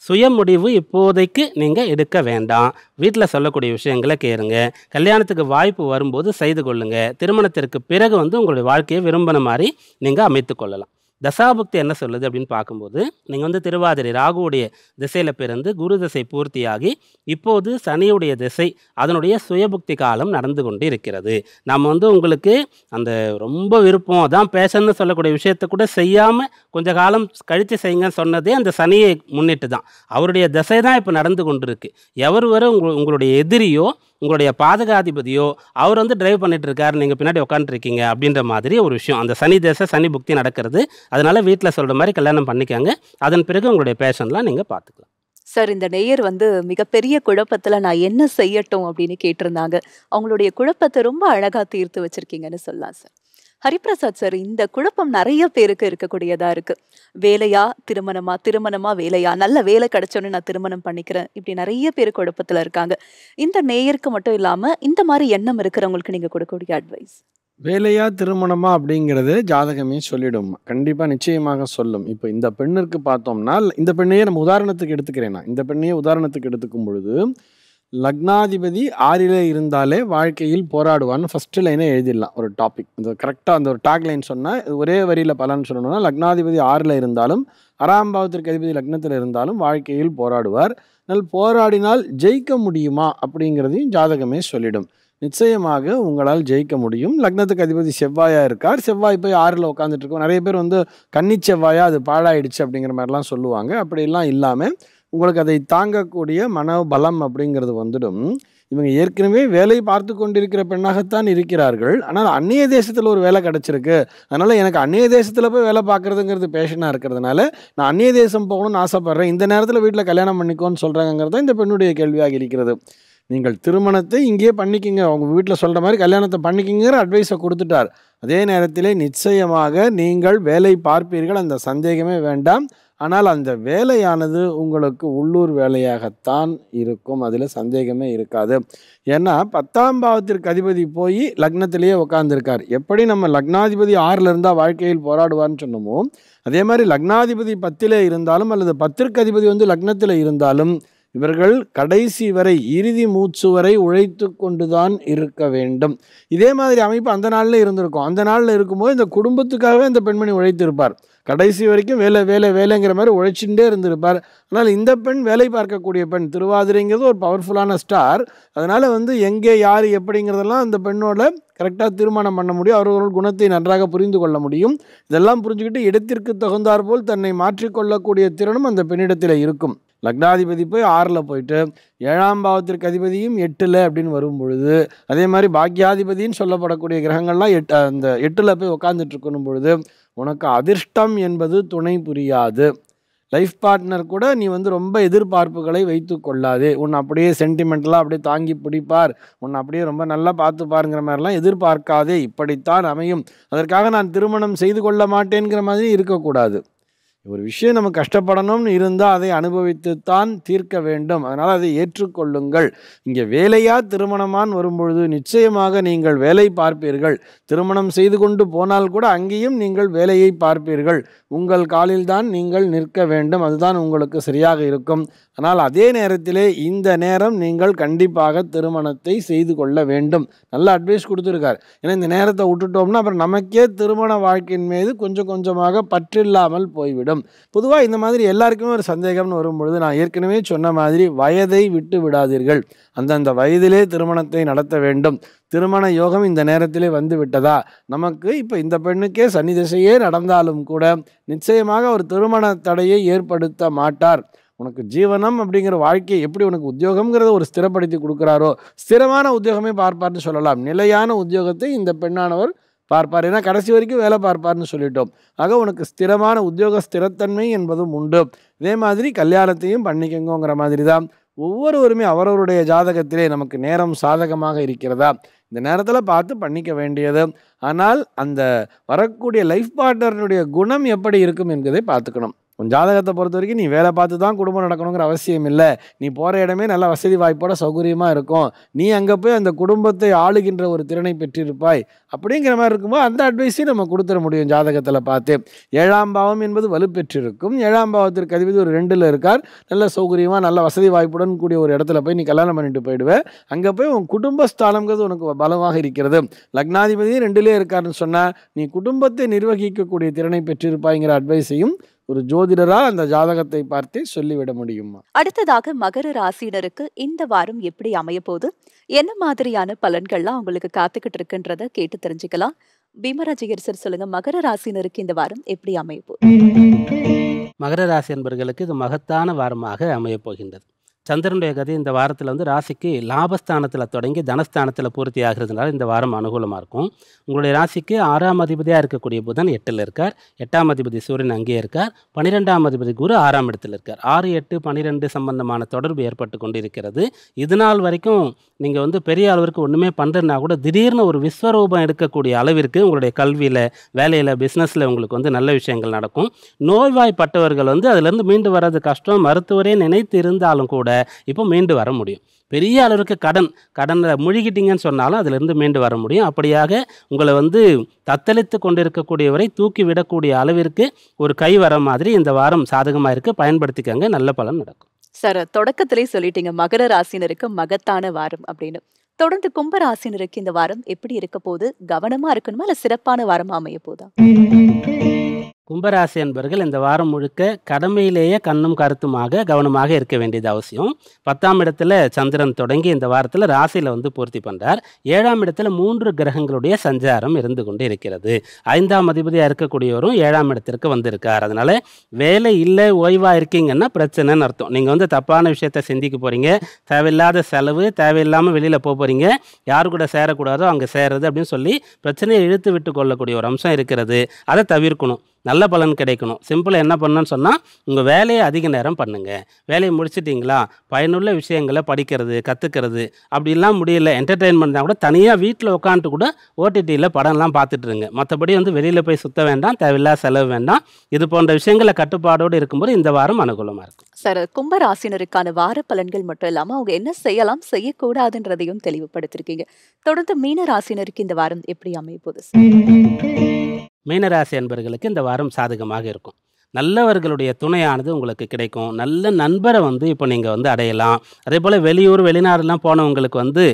சுய முடிவு இப்போதைக்கு நீங்கள் எடுக்க வேண்டாம். வீட்டில் சொல்லக்கூடிய விஷயங்களை கேளுங்க. கல்யாணத்துக்கு வாய்ப்பு வரும்போது செய்து கொள்ளுங்க. திருமணத்திற்கு பிறகு வந்து உங்களுடைய வாழ்க்கையை விரும்பின மாதிரி நீங்கள் அமைத்து கொள்ளலாம். தசாபுக்தி என்ன சொல்லுது அப்படின்னு பார்க்கும்போது, நீங்கள் வந்து திருவாதிரை ராகுவுடைய திசையில் பிறந்து குரு திசை பூர்த்தியாகி இப்போது சனியுடைய திசை, அதனுடைய சுயபுக்தி காலம் நடந்து கொண்டு இருக்கிறது. நம்ம வந்து உங்களுக்கு அந்த ரொம்ப விருப்பம் அதான் பேஷன்னு சொல்லக்கூடிய விஷயத்தை கூட செய்யாமல் கொஞ்ச காலம் கழித்து செய்யுங்கன்னு சொன்னதே அந்த சனியை முன்னிட்டு தான். அவருடைய திசை தான் இப்போ நடந்து கொண்டு இருக்கு. எவர் வர உங்களுடைய எதிரியோ உங்களுடைய பாதகாதிபதியோ அவர் வந்து டிரைவ் பண்ணிட்டு இருக்காரு, நீங்கள் பின்னாடி உட்காந்துருக்கீங்க அப்படின்ற மாதிரி ஒரு விஷயம். அந்த சனி தேச சனி புக்தி நடக்கிறது. அதனால வீட்டில் சொல்கிற மாதிரி கல்யாணம் பண்ணிக்காங்க. அதன் பிறகு உங்களுடைய பேஷன்லாம் நீங்கள் பார்த்துக்கலாம். சார், இந்த நேயர் வந்து மிகப்பெரிய குழப்பத்துல நான் என்ன செய்யட்டும் அப்படின்னு கேட்டிருந்தாங்க. அவங்களுடைய குழப்பத்தை ரொம்ப அழகா தீர்த்து வச்சிருக்கீங்கன்னு சொல்லலாம் சார். ஹரிபிரசாத் சார், இந்த குழப்பம் நிறைய பேருக்கு இருக்கக்கூடியதா இருக்கு. வேலையா திருமணமா, திருமணமா வேலையா, நல்ல வேலை கிடைச்சோன்னு நான் திருமணம் பண்ணிக்கிறேன், இப்படி நிறைய பேர் குழப்பத்துல இருக்காங்க. இந்த நேயருக்கு மட்டும் இல்லாம இந்த மாதிரி எண்ணம் இருக்கிறவங்களுக்கு நீங்க கொடுக்கக்கூடிய அட்வைஸ்? வேலையா திருமணமா அப்படிங்கிறது ஜாதகமே சொல்லிடும். கண்டிப்பாக நிச்சயமாக சொல்லும். இப்போ இந்த பெண்ணிற்கு பார்த்தோம்னா, இந்த பெண்ணையே நம்ம உதாரணத்துக்கு எடுத்துக்கிறேன். நான் இந்த பெண்ணையே உதாரணத்துக்கு எடுத்துக்கும் பொழுது, லக்னாதிபதி 6ல் இருந்தாலே வாழ்க்கையில் போராடுவான்னு ஃபஸ்ட்டு லைனே எழுதிடலாம். ஒரு டாபிக் இந்த கரெக்டாக அந்த ஒரு டாக் லைன் சொன்னால் ஒரே வரியில் பலன் சொல்லணும்னா, லக்னாதிபதி 6ல் இருந்தாலும் 6ஆம் பாவத்திற்கு அதிபதி லக்னத்தில் இருந்தாலும் வாழ்க்கையில் போராடுவார். அதனால் போராடினால் ஜெயிக்க முடியுமா அப்படிங்கிறதையும் ஜாதகமே சொல்லிடும். நிச்சயமாக உங்களால் ஜெயிக்க முடியும். லக்னத்துக்கு அதிபதி செவ்வாயாக இருக்கார். செவ்வாய் போய் 6ல் உட்காந்துட்டு இருக்கோம். நிறைய பேர் வந்து கன்னி செவ்வாயா அது பாழாயிடுச்சு அப்படிங்கிற மாதிரிலாம் சொல்லுவாங்க. அப்படிலாம் இல்லாமல் உங்களுக்கு அதை தாங்கக்கூடிய மனோபலம் அப்படிங்கிறது வந்துடும். இவங்க ஏற்கனவே வேலை பார்த்து கொண்டிருக்கிற பெண்ணாகத்தான் இருக்கிறார்கள். ஆனால் அந்நிய தேசத்தில் ஒரு வேலை கிடச்சிருக்கு, அதனால் எனக்கு அந்நிய தேசத்தில் போய் வேலை பார்க்குறதுங்கிறது பேஷனாக இருக்கிறதுனால நான் அந்நிய தேசம் போகணும்னு ஆசைப்பட்றேன், இந்த நேரத்தில் வீட்டில் கல்யாணம் பண்ணிக்கோன்னு சொல்கிறாங்கிறது தான் இந்த பெண்ணுடைய கேள்வியாக இருக்கிறது. நீங்கள் திருமணத்தை இங்கேயே பண்ணிக்கிங்க, அவங்க வீட்டில் சொல்கிற மாதிரி கல்யாணத்தை பண்ணிக்கிங்கிற அட்வைஸை கொடுத்துட்டார். அதே நேரத்தில் நிச்சயமாக நீங்கள் வேலை பார்ப்பீர்கள், அந்த சந்தேகமே வேண்டாம். ஆனால் அந்த வேலையானது உங்களுக்கு உள்ளூர் வேலையாகத்தான் இருக்கும், அதில் சந்தேகமே இருக்காது. ஏன்னா 10ஆம் பாவத்திற்கு அதிபதி போய் லக்னத்திலேயே உட்காந்துருக்கார். எப்படி நம்ம லக்னாதிபதி 6ல் இருந்தால் வாழ்க்கையில் போராடுவார்னு சொன்னோமோ, அதே மாதிரி லக்னாதிபதி 10ல் இருந்தாலும் அல்லது 10ற்கு அதிபதி வந்து லக்னத்தில் இருந்தாலும் இவர்கள் கடைசி வரை இறுதி மூச்சு வரை உழைத்து கொண்டு தான் இருக்க வேண்டும். இதே மாதிரி அமைப்பு அந்த நாளில் இருந்திருக்கும். அந்த நாளில் இருக்கும்போது இந்த குடும்பத்துக்காகவே அந்த பெண்மணி உழைத்திருப்பார். கடைசி வரைக்கும் வேலை வேலை வேலைங்கிற மாதிரி உழைச்சுட்டே இருந்திருப்பார். ஆனால் இந்த பெண் வேலை பார்க்கக்கூடிய பெண். திருவாதிரைங்கிறது ஒரு பவர்ஃபுல்லான ஸ்டார். அதனால் வந்து எங்கே யார் எப்படிங்கிறதெல்லாம் அந்த பெண்ணோட கரெக்டாக தீர்மானம் பண்ண முடியும். அவர்கள் குணத்தை நன்றாக புரிந்து கொள்ள முடியும். இதெல்லாம் புரிஞ்சுக்கிட்டு இடத்திற்கு தகுந்தாற்போல் தன்னை மாற்றிக்கொள்ளக்கூடிய திறனும் அந்த பெண்ணிடத்தில் இருக்கும். லக்னாதிபதி போய் 6ல் போயிட்டு 7ஆம் பாவத்திற்கு அதிபதியும் 8ல் அப்படின்னு வரும் பொழுது, அதே மாதிரி பாக்கியாதிபதின்னு சொல்லப்படக்கூடிய கிரகங்கள்லாம் அந்த 8ல் போய் உட்காந்துட்டு இருக்கணும் பொழுது உனக்கு அதிர்ஷ்டம் என்பது துணை புரியாது. லைஃப் பார்ட்னர் கூட நீ வந்து ரொம்ப எதிர்பார்ப்புகளை வைத்து கொள்ளாதே. உன்னை அப்படியே சென்டிமெண்டலாக அப்படியே தாங்கி பிடிப்பார், உன்னை அப்படியே ரொம்ப நல்லா பார்த்துப்பாருங்கிற மாதிரிலாம் எதிர்பார்க்காதே. இப்படித்தான் அமையும், அதற்காக நான் திருமணம் செய்து கொள்ள மாட்டேங்கிற மாதிரி இருக்கக்கூடாது. ஒரு விஷயம் நம்ம கஷ்டப்படணும்னு இருந்தால் அதை அனுபவித்துத்தான் தீர்க்க வேண்டும். அதனால் அதை ஏற்றுக்கொள்ளுங்கள். இங்கே வேலையா திருமணமான்னு வரும்பொழுது நிச்சயமாக நீங்கள் வேலை பார்ப்பீர்கள். திருமணம் செய்து கொண்டு போனால் கூட அங்கேயும் நீங்கள் வேலையை பார்ப்பீர்கள். உங்கள் காலில்தான் நீங்கள் நிற்க வேண்டும், அதுதான் உங்களுக்கு சரியாக இருக்கும். ஆனால் அதே நேரத்திலே இந்த நேரம் நீங்கள் கண்டிப்பாக திருமணத்தை செய்து கொள்ள வேண்டும். நல்ல அட்வைஸ் கொடுத்துருக்கார். ஏன்னா இந்த நேரத்தை விட்டுட்டோம்னா அப்புறம் நமக்கே திருமண வாழ்க்கையின் மீது கொஞ்சம் கொஞ்சமாக பற்றில்லாமல் போய்விடும். பொதுவாக இந்த மாதிரி எல்லாருக்குமே ஒரு சந்தேகம்னு வரும்பொழுது நான் ஏற்கனவே சொன்ன மாதிரி வயதை விட்டு விடாதீர்கள். அந்தந்த வயதிலே திருமணத்தை நடத்த வேண்டும். திருமண யோகம் இந்த நேரத்திலே வந்து விட்டதா, நமக்கு இப்போ இந்த பெண்ணுக்கே சனி திசையே நடந்தாலும் கூட நிச்சயமாக ஒரு திருமண தடையை ஏற்படுத்த மாட்டார். உனக்கு ஜீவனம் அப்படிங்கிற வாழ்க்கை எப்படி உனக்கு உத்தியோகம்ங்கிறத ஒரு ஸ்திரப்படுத்தி கொடுக்குறாரோ, ஸ்திரமான உத்தியோகமே பார்ப்பார்னு சொல்லலாம். நிலையான உத்தியோகத்தை இந்த பெண்ணானவர் பார்ப்பார். ஏன்னா கடைசி வரைக்கும் வேலை பார்ப்பார்னு சொல்லிட்டோம். ஆக உனக்கு ஸ்திரமான உத்தியோக ஸ்திரத்தன்மை என்பதும் உண்டு. இதே மாதிரி கல்யாணத்தையும் பண்ணிக்கோங்கிற மாதிரி தான் ஒவ்வொருவருமே அவரவருடைய ஜாதகத்திலே நமக்கு நேரம் சாதகமாக இருக்கிறதா, இந்த நேரத்தில் பார்த்து பண்ணிக்க வேண்டியது. ஆனால் அந்த வரக்கூடிய லைஃப் பார்ட்னருடைய குணம் எப்படி இருக்கும் என்பதை பார்த்துக்கணும். உன் ஜாதகத்தை பொறுத்த வரைக்கும் நீ வேலை பார்த்து தான் குடும்பம் நடக்கணுங்கிற அவசியம் இல்லை. நீ போகிற இடமே நல்ல வசதி வாய்ப்போட சௌகரியமாக இருக்கும். நீ அங்கே போய் அந்த குடும்பத்தை ஆளுகின்ற ஒரு திறனை பெற்றிருப்பாய். அப்படிங்கிற மாதிரி இருக்கும்போது அந்த அட்வைஸையும் நம்ம கொடுத்துட முடியும் ஜாதகத்தில் பார்த்து. 7ஆம் பாவம் என்பது வலுப்பெற்றிருக்கும். 7ஆம் பாவத்திற்கு அதிபதி ஒரு 2ல் இருக்கார். நல்ல சௌகரியமாக நல்ல வசதி வாய்ப்புடன் கூடிய ஒரு இடத்துல போய் நீ கல்யாணம் பண்ணிட்டு போயிடுவேன். அங்கே போய் உன் குடும்பஸ்தானம்ங்கிறது உனக்கு பலமாக இருக்கிறது. லக்னாதிபதியும் 2லே இருக்காருன்னு சொன்னால் நீ குடும்பத்தை நிர்வகிக்கக்கூடிய திறனை பெற்றிருப்பாய்ங்கிற அட்வைஸையும் ஒரு ஜோதிடரால் அந்த ஜாதகத்தை பார்த்தே சொல்லிவிட முடியுமா. அடுத்ததாக மகர ராசியினருக்கு இந்த வாரம் எப்படி அமைய போகுது, என்ன மாதிரியான பலன்கள்லாம் உங்களுக்கு காத்துக்கிட்டு இருக்குன்றத கேட்டு தெரிஞ்சுக்கலாம். பீமராஜிகர் சார் சொல்லுங்க, மகர ராசியினருக்கு இந்த வாரம் எப்படி அமைய போகுது? மகர ராசி என்பவர்களுக்கு இது மகத்தான வாரமாக அமையப் போகின்றது. சந்திரனுடைய கதி இந்த வாரத்தில் வந்து ராசிக்கு லாபஸ்தானத்தில் தொடங்கி தனஸ்தானத்தில் பூர்த்தி ஆகிறதுனால இந்த வாரம் அனுகூலமாக இருக்கும். உங்களுடைய ராசிக்கு 6ஆம் அதிபதியாக இருக்கக்கூடிய புதன் 8ல் இருக்கார். 8ஆம் அதிபதி சூரியன் அங்கேயே இருக்கார். 12ஆம் அதிபதி குரு 6ஆம் இடத்தில் இருக்கார். 6, 8, 12 சம்பந்தமான தொடர்பு ஏற்பட்டு கொண்டு இருக்கிறது. இது நாள் வரைக்கும் நீங்கள் வந்து பெரிய அளவிற்கு ஒன்றுமே பண்ணுறதுனா கூட திடீர்னு ஒரு விஸ்வரூபம் எடுக்கக்கூடிய அளவிற்கு உங்களுடைய கல்வியில், வேலையில், பிஸ்னஸில் உங்களுக்கு வந்து நல்ல விஷயங்கள் நடக்கும். நோய்வாய்ப்பட்டவர்கள் வந்து அதிலேருந்து மீண்டு வர்றது கஷ்டம். மருத்துவரே நினைத்து இருந்தாலும் கூட இப்போ மீண்டு வர முடியும். பெரிய அளவிற்கு கடனில் முழுகிட்டீங்கன்னு சொன்னாலும் அதிலிருந்து மீண்டு வர முடியும். அப்படியாக உங்களை வந்து தத்தளித்து கொண்டிருக்கக்கூடியவரை தூக்கி விடக்கூடிய அளவிற்கு ஒரு கை வர மாதிரி இந்த வாரம் சாதகமாக இருக்குது. பயன்படுத்திக்கங்க, நல்ல பலன் நடக்கும். சார், தொடக்கத்திலே சொல்லிட்டீங்க மகர ராசினருக்கு மகத்தான வாரம் அப்படின்னு. தொடர்ந்து கும்ப ராசினருக்கு இந்த வாரம் எப்படி இருக்க போது, கவனமா இருக்கணுமா இல்ல சிறப்பான வாரமா அமைய போதா? கும்பராசி என்பர்கள் இந்த வாரம் முழுக்க கடமையிலேயே கண்ணும் கருத்துமாக கவனமாக இருக்க வேண்டியது அவசியம். 10ஆம் இடத்துல சந்திரன் தொடங்கி இந்த வாரத்தில் ராசியில் வந்து பூர்த்தி பண்ணுறார். 7ஆம் இடத்துல 3 கிரகங்களுடைய சஞ்சாரம் இருந்து கொண்டு இருக்கிறது. 5ஆம் அதிபதியாக இருக்கக்கூடியவரும் 7ஆம் இடத்திற்கு வந்திருக்கார். அதனால வேலை இல்லை, ஓய்வாக இருக்கீங்கன்னா பிரச்சனைன்னு அர்த்தம். நீங்கள் வந்து தப்பான விஷயத்த சிந்திக்க போகிறீங்க, தேவையில்லாத செலவு, தேவையில்லாமல் வெளியில் போக போகிறீங்க, யாரு கூட சேரக்கூடாதோ அங்கே சேருது அப்படின்னு சொல்லி பிரச்சனையை இழுத்து விட்டு கொள்ளக்கூடிய ஒரு அம்சம் இருக்கிறது. அதை தவிர்க்கணும். நல்ல பலன் கிடைக்கணும். சிம்பிளாக என்ன பண்ணணும்னு சொன்னால், உங்கள் வேலையை அதிக நேரம் பண்ணுங்கள். வேலையை முடிச்சிட்டிங்களா, பயனுள்ள விஷயங்களை படிக்கிறது, கற்றுக்கிறது, அப்படிலாம் முடியல என்டர்டெயின்மெண்ட் தான் கூட தனியாக வீட்டில் உட்காந்துட்டு கூட ஓடிடியில் படம்லாம் பார்த்துட்ருங்க. மற்றபடி வந்து வெளியில் போய் சுற்ற வேண்டாம், தேவையில்லாத செலவு வேண்டாம். இது போன்ற விஷயங்களை கட்டுப்பாடோடு இருக்கும்போது இந்த வாரம் அனுகூலமாக இருக்கும். சார், கும்பராசினருக்கான வார பலன்கள் மட்டும் இல்லாம அவங்க என்ன செய்யலாம், செய்யக்கூடாதுன்றதையும் தெளிவுபடுத்திருக்கீங்க. தொடர்ந்து மீன ராசினருக்கு இந்த வாரம் எப்படி அமைய போகுது சார்? மீனராசி அன்பர்களுக்கு இந்த வாரம் சாதகமாக இருக்கும். நல்லவர்களுடைய துணையானது உங்களுக்கு கிடைக்கும். நல்ல நண்பரை வந்து இப்போ நீங்கள் வந்து அடையலாம். அதே போல் வெளியூர் வெளிநாடுலாம் போனவங்களுக்கு வந்து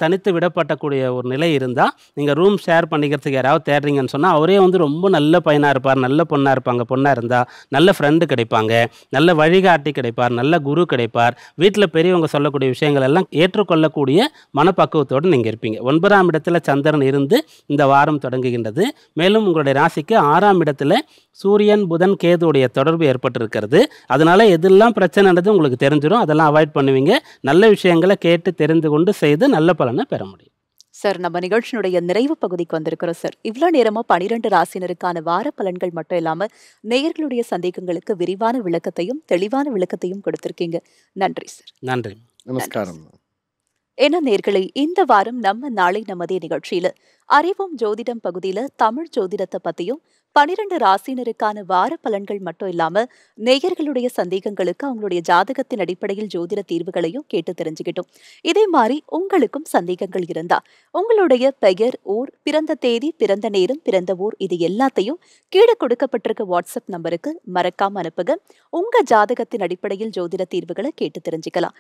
தனித்து விடப்படக்கூடிய ஒரு நிலை இருந்தால், நீங்கள் ரூம் ஷேர் பண்ணிக்கிறதுக்கு யாராவது தேடுறீங்கன்னு சொன்னால், அவரே வந்து ரொம்ப நல்ல பையனாக இருப்பார், நல்ல பொண்ணாக இருப்பாங்க. பொண்ணாக இருந்தால் நல்ல ஃப்ரெண்டு கிடைப்பாங்க, நல்ல வழிகாட்டி கிடைப்பார், நல்ல குரு கிடைப்பார். வீட்டில் பெரியவங்க சொல்லக்கூடிய விஷயங்கள் எல்லாம் ஏற்றுக்கொள்ளக்கூடிய மனப்பக்குவத்தோடு நீங்கள் இருப்பீங்க. 9ஆம் இடத்துல சந்திரன் இருந்து இந்த வாரம் தொடங்குகின்றது. மேலும் உங்களுடைய ராசிக்கு 6ஆம் இடத்துல சூரியன், புதன், கேதுடைய தொடர்பு ஏற்பட்டிருக்கிறது. அதனால எதெல்லாம் பிரச்சனைன்றது உங்களுக்கு தெரிஞ்சிடும். அதெல்லாம் அவாய்ட் பண்ணுவீங்க. நல்ல விஷயங்களை கேட்டு தெரிந்து கொண்டு செய்து நல்ல பலனை பெற முடியும். சார், நம்ம நிகழ்ச்சியினுடைய நிறைவு பகுதிக்கு வந்திருக்கிறோம் சார். இவ்வளோ நேரமா 12 ராசினருக்கான வார பலன்கள் மட்டும் இல்லாம நேயர்களுடைய சந்தேகங்களுக்கு விரிவான விளக்கத்தையும் தெளிவான விளக்கத்தையும் கொடுத்திருக்கீங்க. நன்றி சார். நன்றி. நமஸ்காரம். என்ன நேயர்களே, இந்த வாரம் நம்ம நாளை நமதே நிகழ்ச்சியில அறிவும் ஜோதிடம் பகுதியில தமிழ் ஜோதிடத்தை பத்தியும் 12 ராசினருக்கான வார பலன்கள் மட்டும் இல்லாம நேயர்களுடைய சந்தேகங்களுக்கு அவங்களுடைய ஜாதகத்தின் அடிப்படையில் ஜோதிட தீர்வுகளையும் கேட்டு தெரிஞ்சுக்கிட்டோம். இதே மாதிரி உங்களுக்கும் சந்தேகங்கள் இருந்தா உங்களுடைய பெயர், ஊர், பிறந்த தேதி, பிறந்த நேரம், பிறந்த ஊர் இது எல்லாத்தையும் கீழே கொடுக்கப்பட்டிருக்க வாட்ஸ்அப் நம்பருக்கு மறக்காம அனுப்புங்க. உங்க ஜாதகத்தின் அடிப்படையில் ஜோதிட தீர்வுகளை கேட்டு தெரிஞ்சுக்கலாம்.